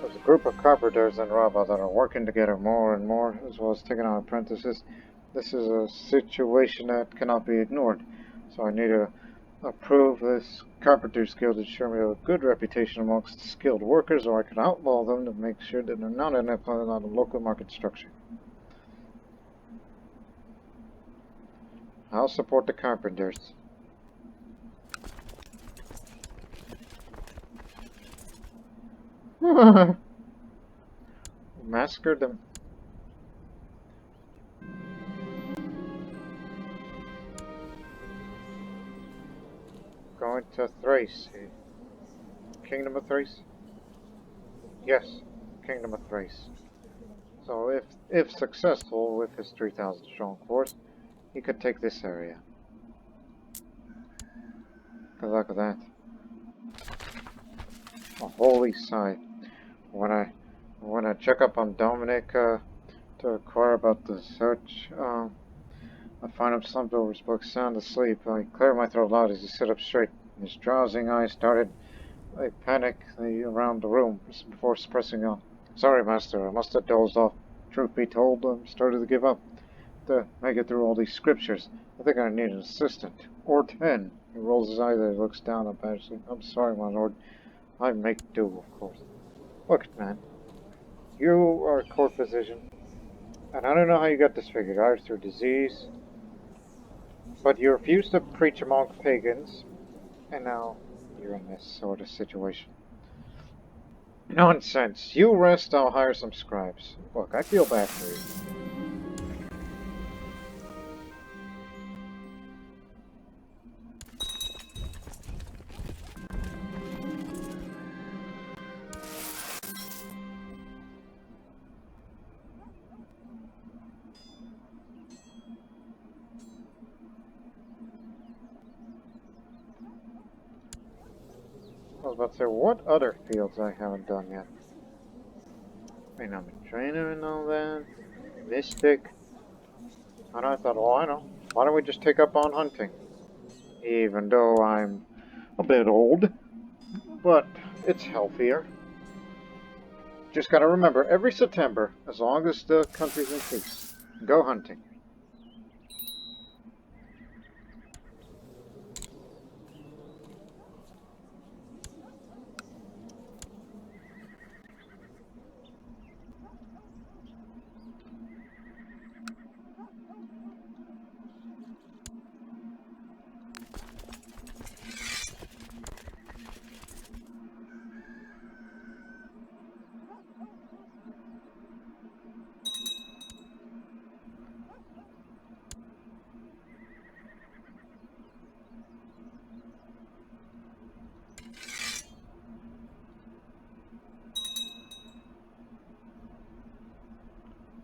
There's a group of carpenters and robots that are working together more and more, as well as taking on apprentices. This is a situation that cannot be ignored, so I need to approve this Carpenters Guild to ensure me a good reputation amongst skilled workers, or I can outlaw them to make sure that they're not independent on the local market structure. I'll support the carpenters. Massacred them. Going to Thrace. Kingdom of Thrace? Yes, Kingdom of Thrace. So if successful with his 3,000 strong force, he could take this area. Good luck with that. A holy site. When I check up on Dominic to inquire about the search, I find him slumped over his book, sound asleep. I clear my throat loud as he sit up straight. His drowsing eyes started a panic around the room before suppressing on. Sorry, Master, I must have dozed off. Truth be told, I'm starting to give up. To make it through all these scriptures, I think I need an assistant. Or 10. He rolls his eyes and looks down at me. I'm sorry, my lord. I make do, of course. Look, man. You are a court physician. And I don't know how you got this figured out, through disease. But you refuse to preach among pagans. And now you're in this sort of situation. Nonsense. You rest, I'll hire some scribes. Look, I feel bad for you. was about to say, what other fields I haven't done yet? I mean, I'm a trainer and all that. Mystic. And I thought, well, I know. Why don't we just take up on hunting? Even though I'm a bit old, but it's healthier. Just gotta remember, every September, as long as the country's in peace, go hunting.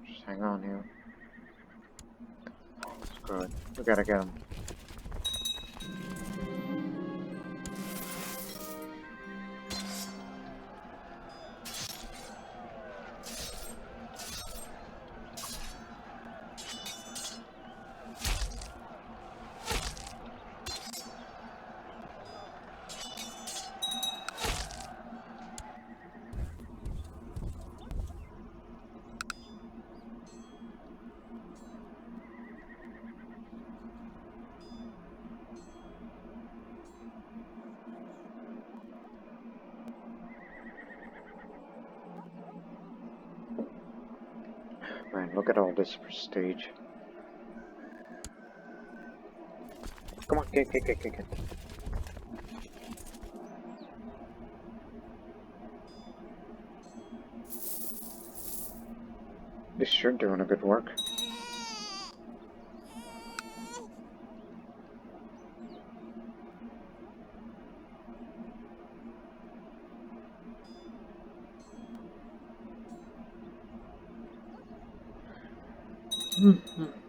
Just hang on here. It's good. We gotta get him. Man, look at all this prestige. Come on, get. This sure doing a good work.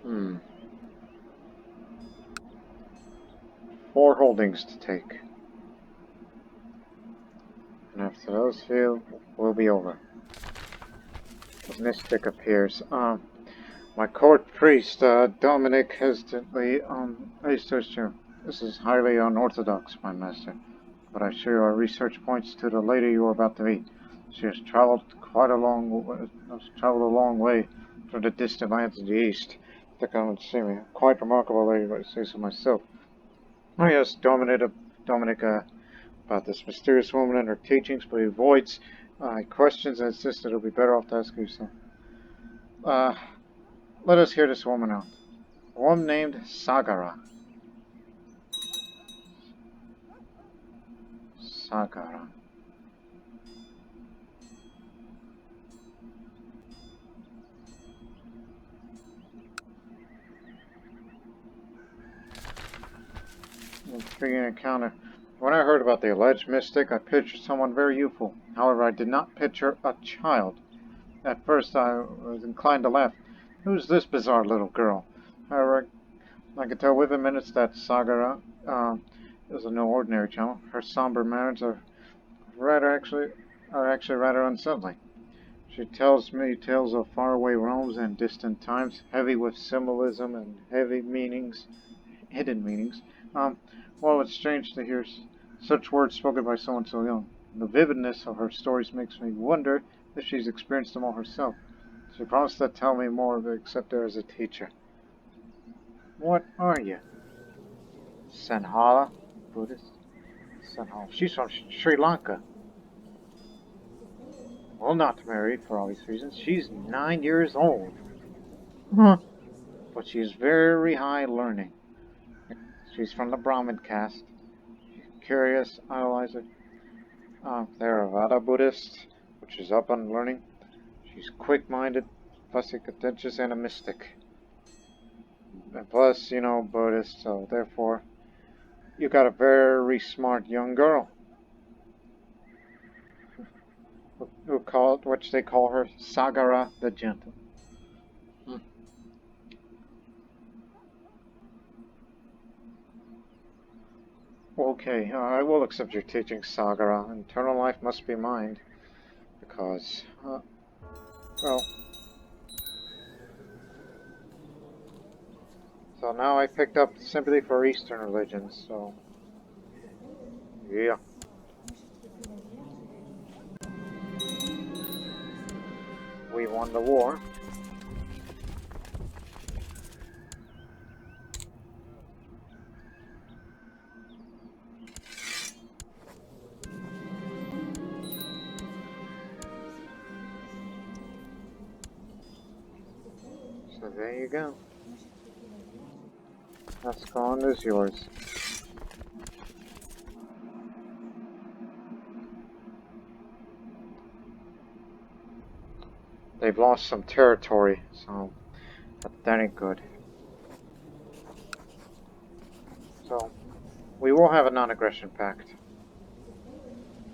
Hmm. 4 holdings to take. And after those few, we'll be over. The mystic appears. My court priest, Dominic, hesitantly, searched you. This is highly unorthodox, my master. But I assure our research points to the lady you are about to meet. She has traveled a long way from the distant lands of the east to come and see me. Quite remarkable lady, if I say so myself. Oh yes, Dominic, about this mysterious woman and her teachings, but he avoids questions and insists that it'll be better off to ask you so. Let us hear this woman out. A woman named Sagara. Sagara. Intriguing encounter. When I heard about the alleged mystic, I pictured someone very youthful. However, I did not picture a child. At first, I was inclined to laugh. Who's this bizarre little girl? However, I could tell within minutes that Sagara is no ordinary child. Her somber manners are actually rather unsettling. She tells me tales of faraway realms and distant times, heavy with symbolism and hidden meanings. Well, it's strange to hear such words spoken by someone so young. The vividness of her stories makes me wonder if she's experienced them all herself. She promised to tell me more, but except her as a teacher. What are you? Sanhala? Buddhist? Sanhala. She's from Sri Lanka. Well, not married for obvious reasons. She's 9 years old. Huh. But she is very high learning. She's from the Brahmin caste. She's curious, idolizer. Theravada Buddhist, which is up on learning. She's quick-minded, fussy, contentious, and a mystic. And plus, Buddhist, so therefore, you got a very smart young girl. Which they call her Sagara the Gentle. Okay, I will accept your teaching, Sagara. Eternal life must be mine. Because, well... So now I picked up sympathy for Eastern religions, so... Yeah. We won the war. So there you go. Ascalon is yours. They've lost some territory, so that ain't good. So, we will have a non-aggression pact.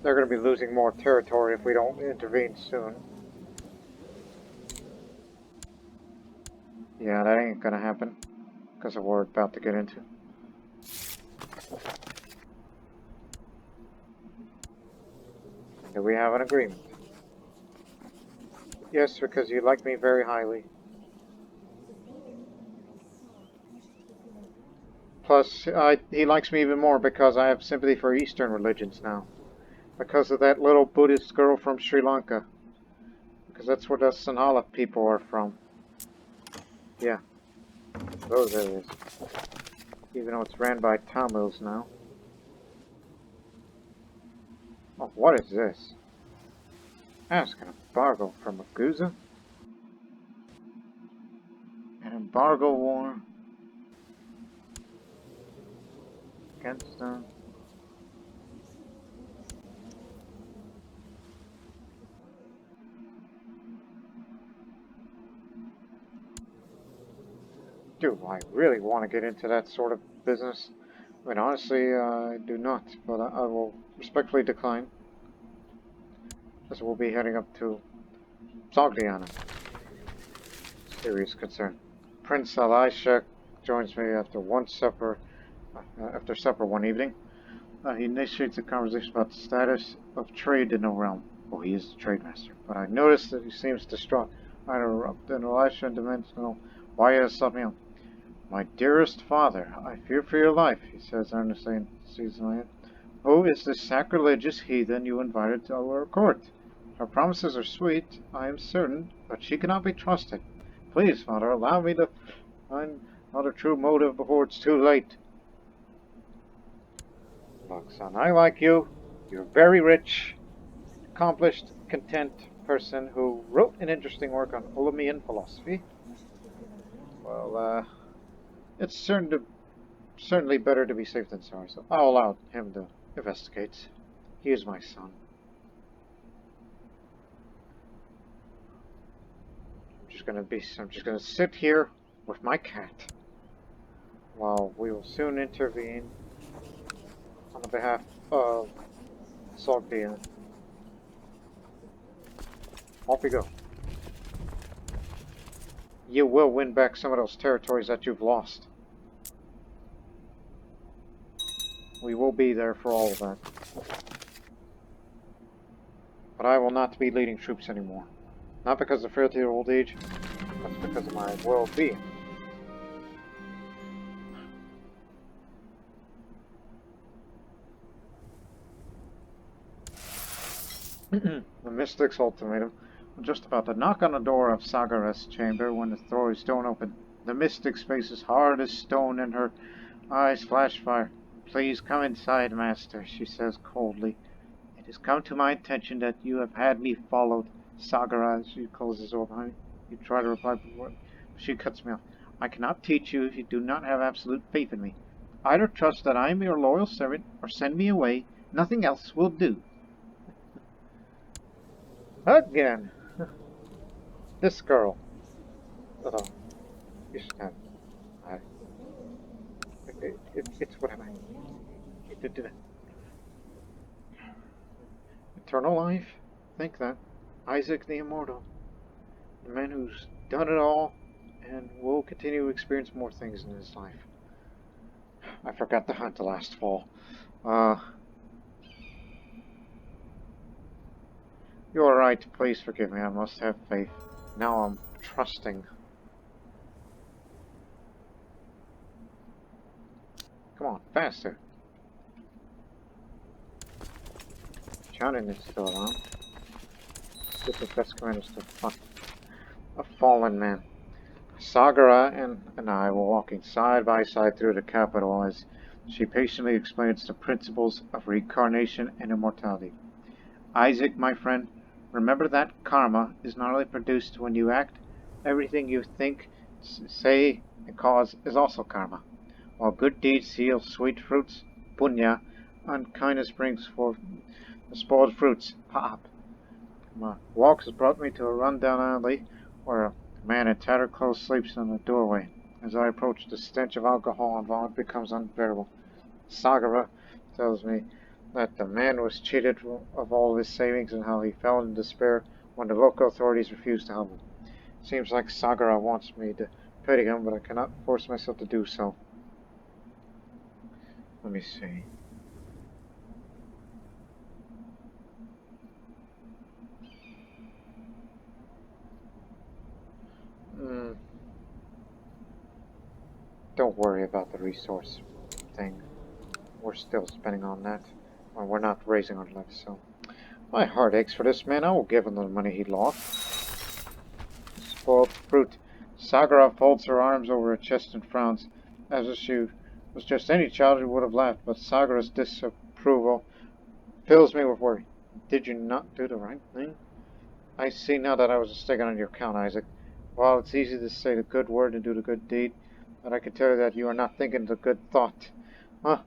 They're going to be losing more territory if we don't intervene soon. Yeah, that ain't going to happen, because of what we're about to get into. Do we have an agreement? Yes, because you like me very highly. Plus, he likes me even more because I have sympathy for Eastern religions now. Because of that little Buddhist girl from Sri Lanka. Because that's where the Sinhala people are from. Yeah, those areas. Even though it's ran by Tamils now. Oh, what is this? Ask an embargo from Aguza? An embargo war against them. Do I really want to get into that sort of business? I mean, honestly, I do not, but I will respectfully decline. As we'll be heading up to Sogdiana. Serious concern. Prince Elisha joins me after supper one evening. He initiates a conversation about the status of trade in the realm. Well, he is the trade master, but I notice that he seems distraught. I interrupt, and Elisha demands to know why he has sought me out. My dearest father, I fear for your life, he says earnestly and seizes my hand. Who is this sacrilegious heathen you invited to our court? Her promises are sweet, I am certain, but she cannot be trusted. Please, father, allow me to find out her true motive before it's too late. Look, son, I like you. You're very rich, accomplished, content person who wrote an interesting work on Olympian philosophy. Well, it's certainly better to be safe than sorry, so I'll allow him to investigate. He is my son. I'm just gonna sit here with my cat while we will soon intervene on the behalf of Sogdian. Off we go. You will win back some of those territories that you've lost. We will be there for all of that. But I will not be leading troops anymore. Not because of frailty or old age, that's because of my well-being. The Mystic's ultimatum. Just about to knock on the door of Sagara's chamber when the door is thrown open. The Mystic's face is hard as stone and her eyes flash fire. Please come inside, master, she says coldly. It has come to my attention that you have had me followed. Sagara, she closes the door behind me. You try to reply before she cuts me off. I cannot teach you if you do not have absolute faith in me. Either trust that I am your loyal servant or send me away. Nothing else will do. Again. This girl. Oh, you should have. It's whatever. Eternal life? Think that. Isaac the Immortal. The man who's done it all and will continue to experience more things in his life. I forgot to hunt last fall. You're right. Please forgive me. I must have faith. Now I'm trusting. Come on, faster. Shouting is still around. Get the best commanders to fight. A fallen man. Sagara and I were walking side by side through the capital as she patiently explains the principles of reincarnation and immortality. Isaac, my friend, remember that karma is not only produced when you act, everything you think, say, and cause is also karma. While good deeds yield sweet fruits, punya, and kindness brings forth the spoiled fruits, pap. My walks has brought me to a run-down alley where a man in tattered clothes sleeps in the doorway. As I approach, the stench of alcohol and vomit becomes unbearable. Sagara tells me that the man was cheated of all his savings and how he fell in despair when the local authorities refused to help him. Seems like Sagara wants me to pity him, but I cannot force myself to do so. Let me see. Don't worry about the resource thing. We're still spending on that. Well, we're not raising our levy, so... My heart aches for this man. I will give him the money he lost. Spoiled fruit. Sagara folds her arms over her chest and frowns, as if she was just any child who would have laughed, but Sagara's disapproval fills me with worry. Did you not do the right thing? I see now that I was mistaken on your account, Isaac. While it's easy to say the good word and do the good deed, but I can tell you that you are not thinking the good thought. Huh?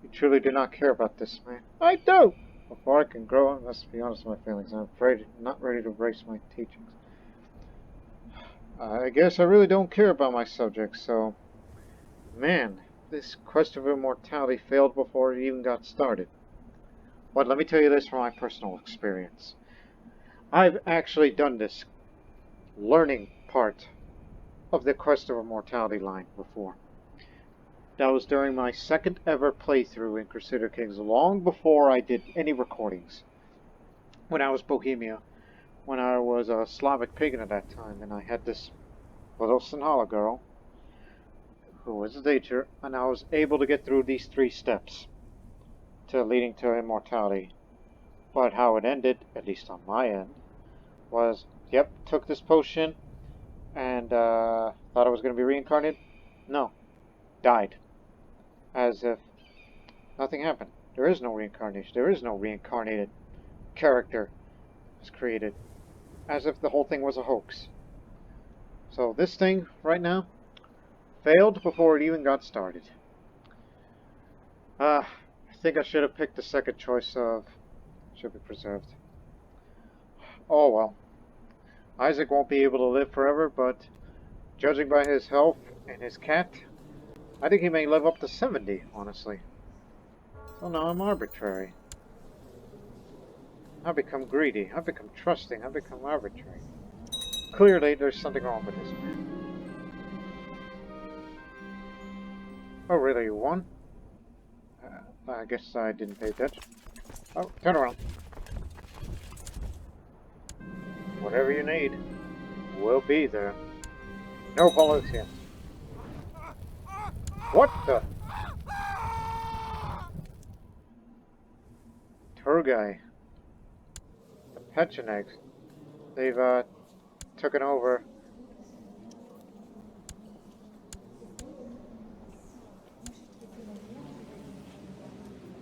You truly do not care about this man. I do! Before I can grow, I must be honest with my feelings. I'm afraid I'm not ready to embrace my teachings. I guess I really don't care about my subjects, so... Man, this quest of immortality failed before it even got started. But let me tell you this from my personal experience. I've actually done this learning part of the quest of immortality line before. That was during my second ever playthrough in Crusader Kings, long before I did any recordings. When I was Bohemia, when I was a Slavic pagan at that time, and I had this little Sinhala girl who was a teacher, and I was able to get through these 3 steps to leading to immortality. But how it ended, at least on my end, was, yep, took this potion and thought I was going to be reincarnated. No, died. As if nothing happened. There is no reincarnation. There is no reincarnated character was created. As if the whole thing was a hoax. So this thing, right now, failed before it even got started. I think I should have picked the second choice of should be preserved. Oh well. Isaac won't be able to live forever, but judging by his health and his cat, I think he may live up to 70, honestly. So now I'm arbitrary. I've become greedy. I've become trusting. I've become arbitrary. Clearly, there's something wrong with this man. Oh, really? You won? I guess I didn't pay attention. Oh, turn around. Whatever you need, we'll be there. No politicians. What the? Turgai. The Pechenegs. They've, taken over.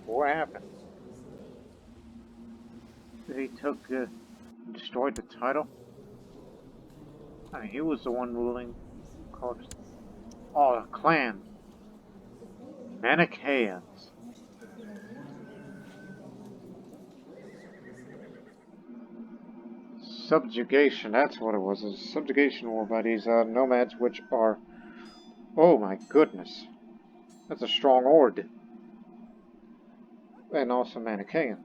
What happened? They took, destroyed the title? I mean, he was the one ruling. Called, oh, the clan. Manichaeans. Subjugation, that's what it was. A subjugation war by these nomads, which are... Oh my goodness. That's a strong horde. And also Manichaean.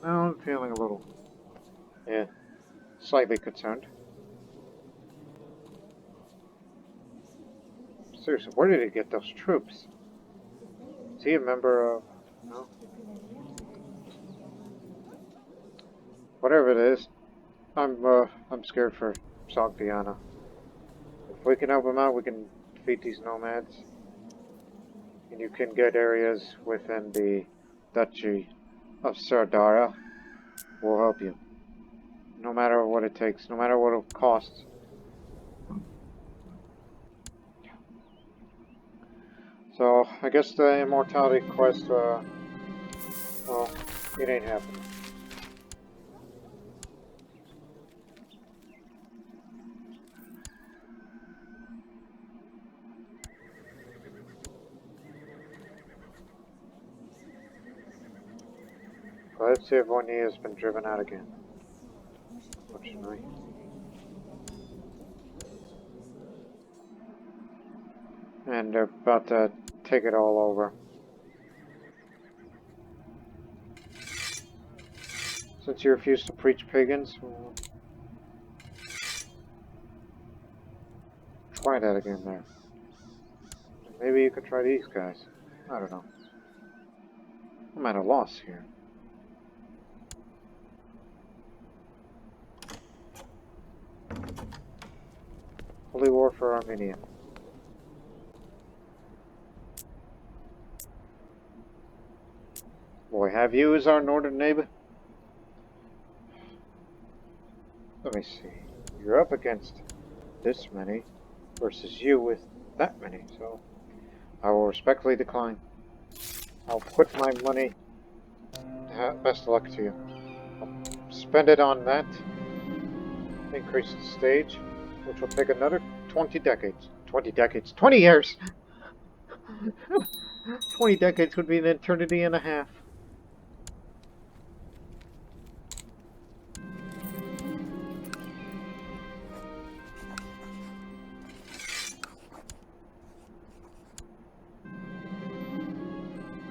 Now I'm feeling a little... Yeah, slightly concerned. Seriously, where did he get those troops? Is he a member of... No? Whatever it is, I'm scared for Sogdiana. If we can help him out, we can defeat these nomads. And you can get areas within the Duchy of Sardara. We'll help you. No matter what it takes, no matter what it costs. So, I guess the immortality quest, well, it ain't happening. Let's see if Oni has been driven out again. Unfortunately. And they're about to take it all over. Since you refuse to preach pagans, well, try that again there. Maybe you could try these guys. I don't know. I'm at a loss here. Holy War for Armenia. Boy, have you as our northern neighbor? Let me see. You're up against this many versus you with that many, so I will respectfully decline. I'll put my money. Best of luck to you. I'll spend it on that. Increase the stage, which will take another 20 decades. 20 decades. 20 years! 20 decades would be an eternity and a half.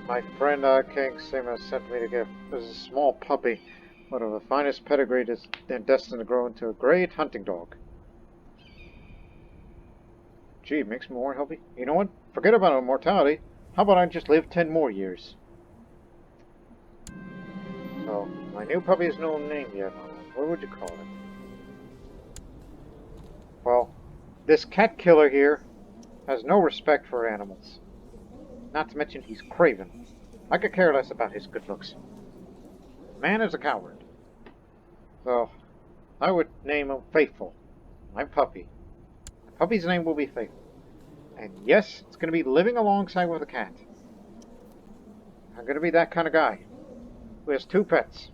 My friend King Sima sent me to get this is a small puppy, but of the finest pedigree and destined to grow into a great hunting dog. Gee, it makes me more healthy. You know what? Forget about immortality. How about I just live 10 more years? So, my new puppy has no name yet. What would you call it? Well, this cat killer here has no respect for animals. Not to mention he's craven. I could care less about his good looks. Man is a coward. So, I would name him Faithful. My puppy. My puppy's name will be Faithful. And yes, it's going to be living alongside with a cat. I'm going to be that kind of guy who has 2 pets.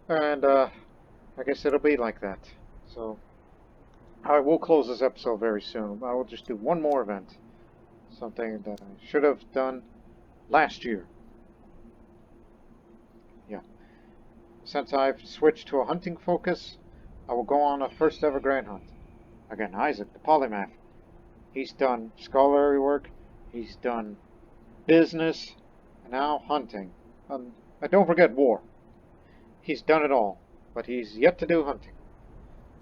And, I guess it'll be like that. So, I will close this episode very soon. I will just do one more event. Something that I should have done last year. Yeah. Since I've switched to a hunting focus, I will go on a first ever grand hunt. Again, Isaac, the polymath. He's done scholarly work, he's done business, and now hunting. And don't forget war. He's done it all, but he's yet to do hunting.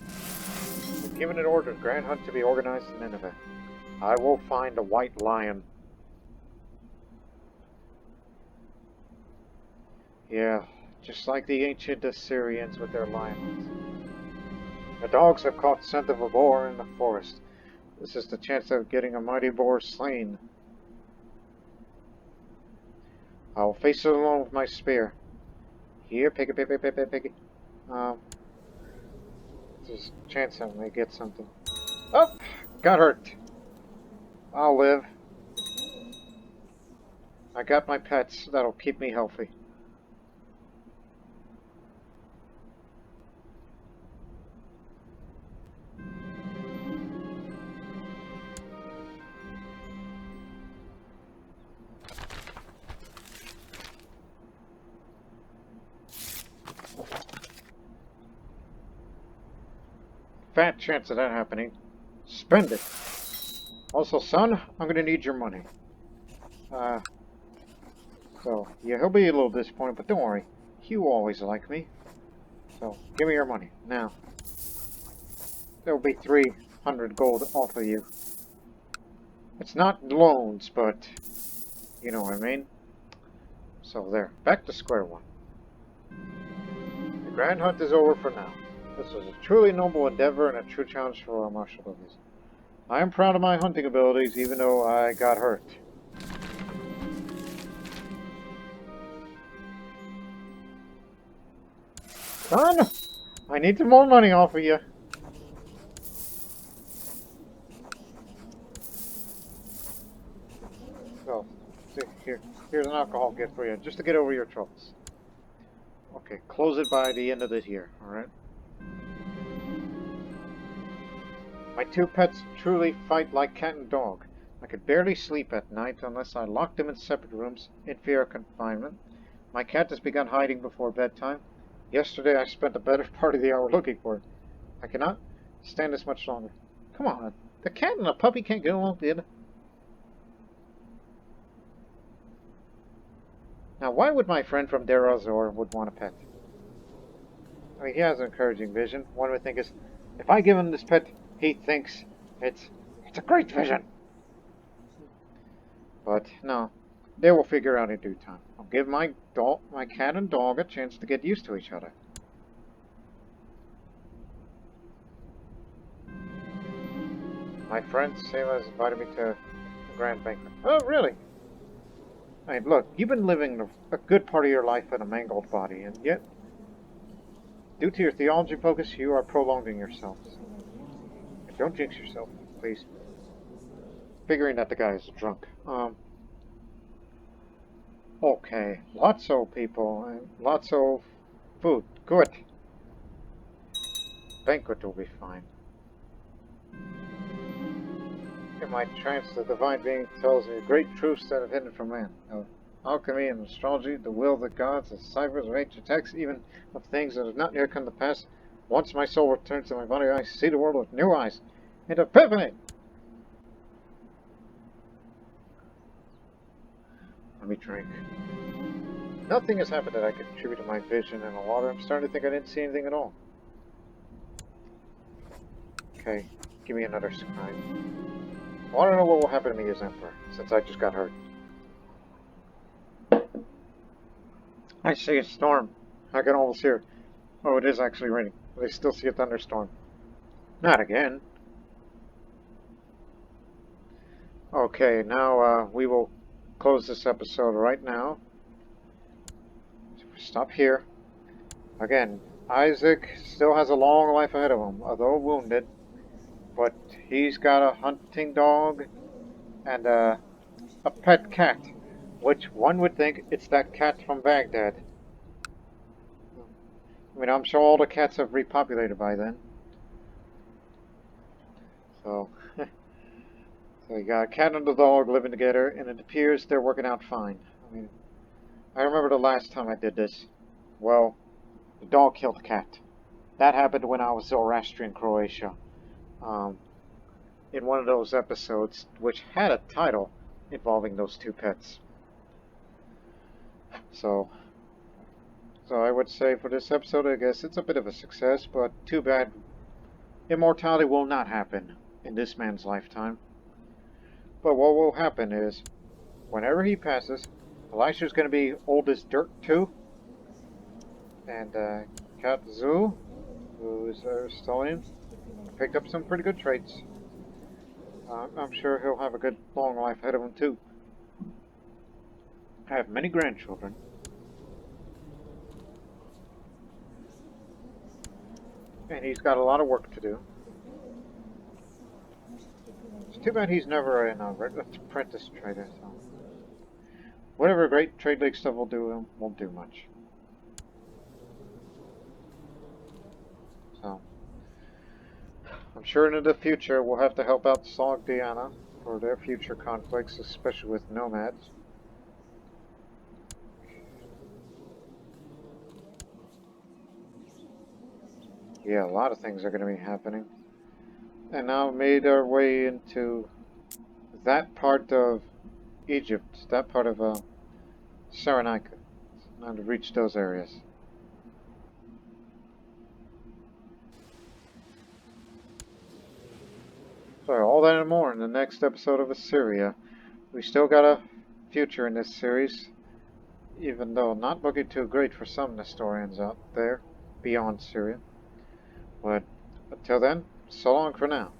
I've given an order to grand hunt to be organized in Nineveh. I will find a white lion. Yeah, just like the ancient Assyrians with their lions. The dogs have caught scent of a boar in the forest. This is the chance of getting a mighty boar slain. I will face it alone with my spear. Here, piggy, piggy, piggy, piggy. There's a chance I may get something. Oh! Got hurt. I'll live. I got my pets. That'll keep me healthy. Fat chance of that happening. Spend it. Also, son, I'm gonna need your money. So, yeah, he'll be a little disappointed, but don't worry. You always like me. So, give me your money, now. There'll be 300 gold off of you. It's not loans, but you know what I mean. So there, back to square one. The grand hunt is over for now. This was a truly noble endeavor and a true challenge for our martial abilities. I am proud of my hunting abilities, even though I got hurt. Son, I need some more money off of you. So, here's an alcohol gift for you, just to get over your troubles. Okay, close it by the end of this year, alright? My two pets truly fight like cat and dog. I could barely sleep at night unless I locked them in separate rooms in fear of confinement. My cat has begun hiding before bedtime. Yesterday I spent the better part of the hour looking for it. I cannot stand this much longer. Come on, the cat and the puppy can't get along together. Now, why would my friend from Derazor would want a pet? I mean, he has an encouraging vision. One would think is, if I give him this pet, he thinks it's a great vision. But no, they will figure out in due time. I'll give my cat and dog a chance to get used to each other. My friend Selah has invited me to a grand banquet. Oh, really? I mean, look, you've been living a good part of your life in a mangled body, and yet, due to your theology focus, you are prolonging yourself. Don't jinx yourself, please. Figuring that the guy is drunk. Okay, lots of people, and lots of food. Good. Banquet will be fine. In my trance, the divine being tells me great truths that are hidden from man. Alchemy and astrology, the will of the gods, the ciphers of ancient texts, even of things that have not yet come to pass. Once my soul returns to my body, I see the world with new eyes. An epiphany! Let me drink. Nothing has happened that I could attribute to my vision in the water. I'm starting to think I didn't see anything at all. Okay, give me another scribe. I want to know what will happen to me as Emperor, since I just got hurt. I see a storm. I can almost hear it. Oh, it is actually raining. But I still see a thunderstorm. Not again. Okay, now we will close this episode right now. Stop here. Again, Isaac still has a long life ahead of him, although wounded. But he's got a hunting dog and a pet cat, which one would think it's that cat from Baghdad. I mean, I'm sure all the cats have repopulated by then. So, so you got a cat and a dog living together, and it appears they're working out fine. I mean, I remember the last time I did this. Well, the dog killed the cat. That happened when I was Zoroastrian Croatia. In one of those episodes, which had a title involving those two pets. So I would say for this episode, I guess it's a bit of a success, but too bad immortality will not happen in this man's lifetime. But what will happen is, whenever he passes, Elisha's going to be old as dirt too. And Katzu, who is our Stolian, picked up some pretty good traits. I'm sure he'll have a good long life ahead of him too. I have many grandchildren. And he's got a lot of work to do. It's too bad he's never an apprentice trader. So whatever great trade league stuff will do, won't do much. So I'm sure in the future we'll have to help out Sogdiana for their future conflicts, especially with nomads. Yeah, a lot of things are going to be happening. And now made our way into that part of Egypt, that part of Cyrenaica. Now to reach those areas. So all All that and more in the next episode of Assyria. We still got a future in this series, even though not looking too great for some historians out there beyond Syria. But until then, so long for now.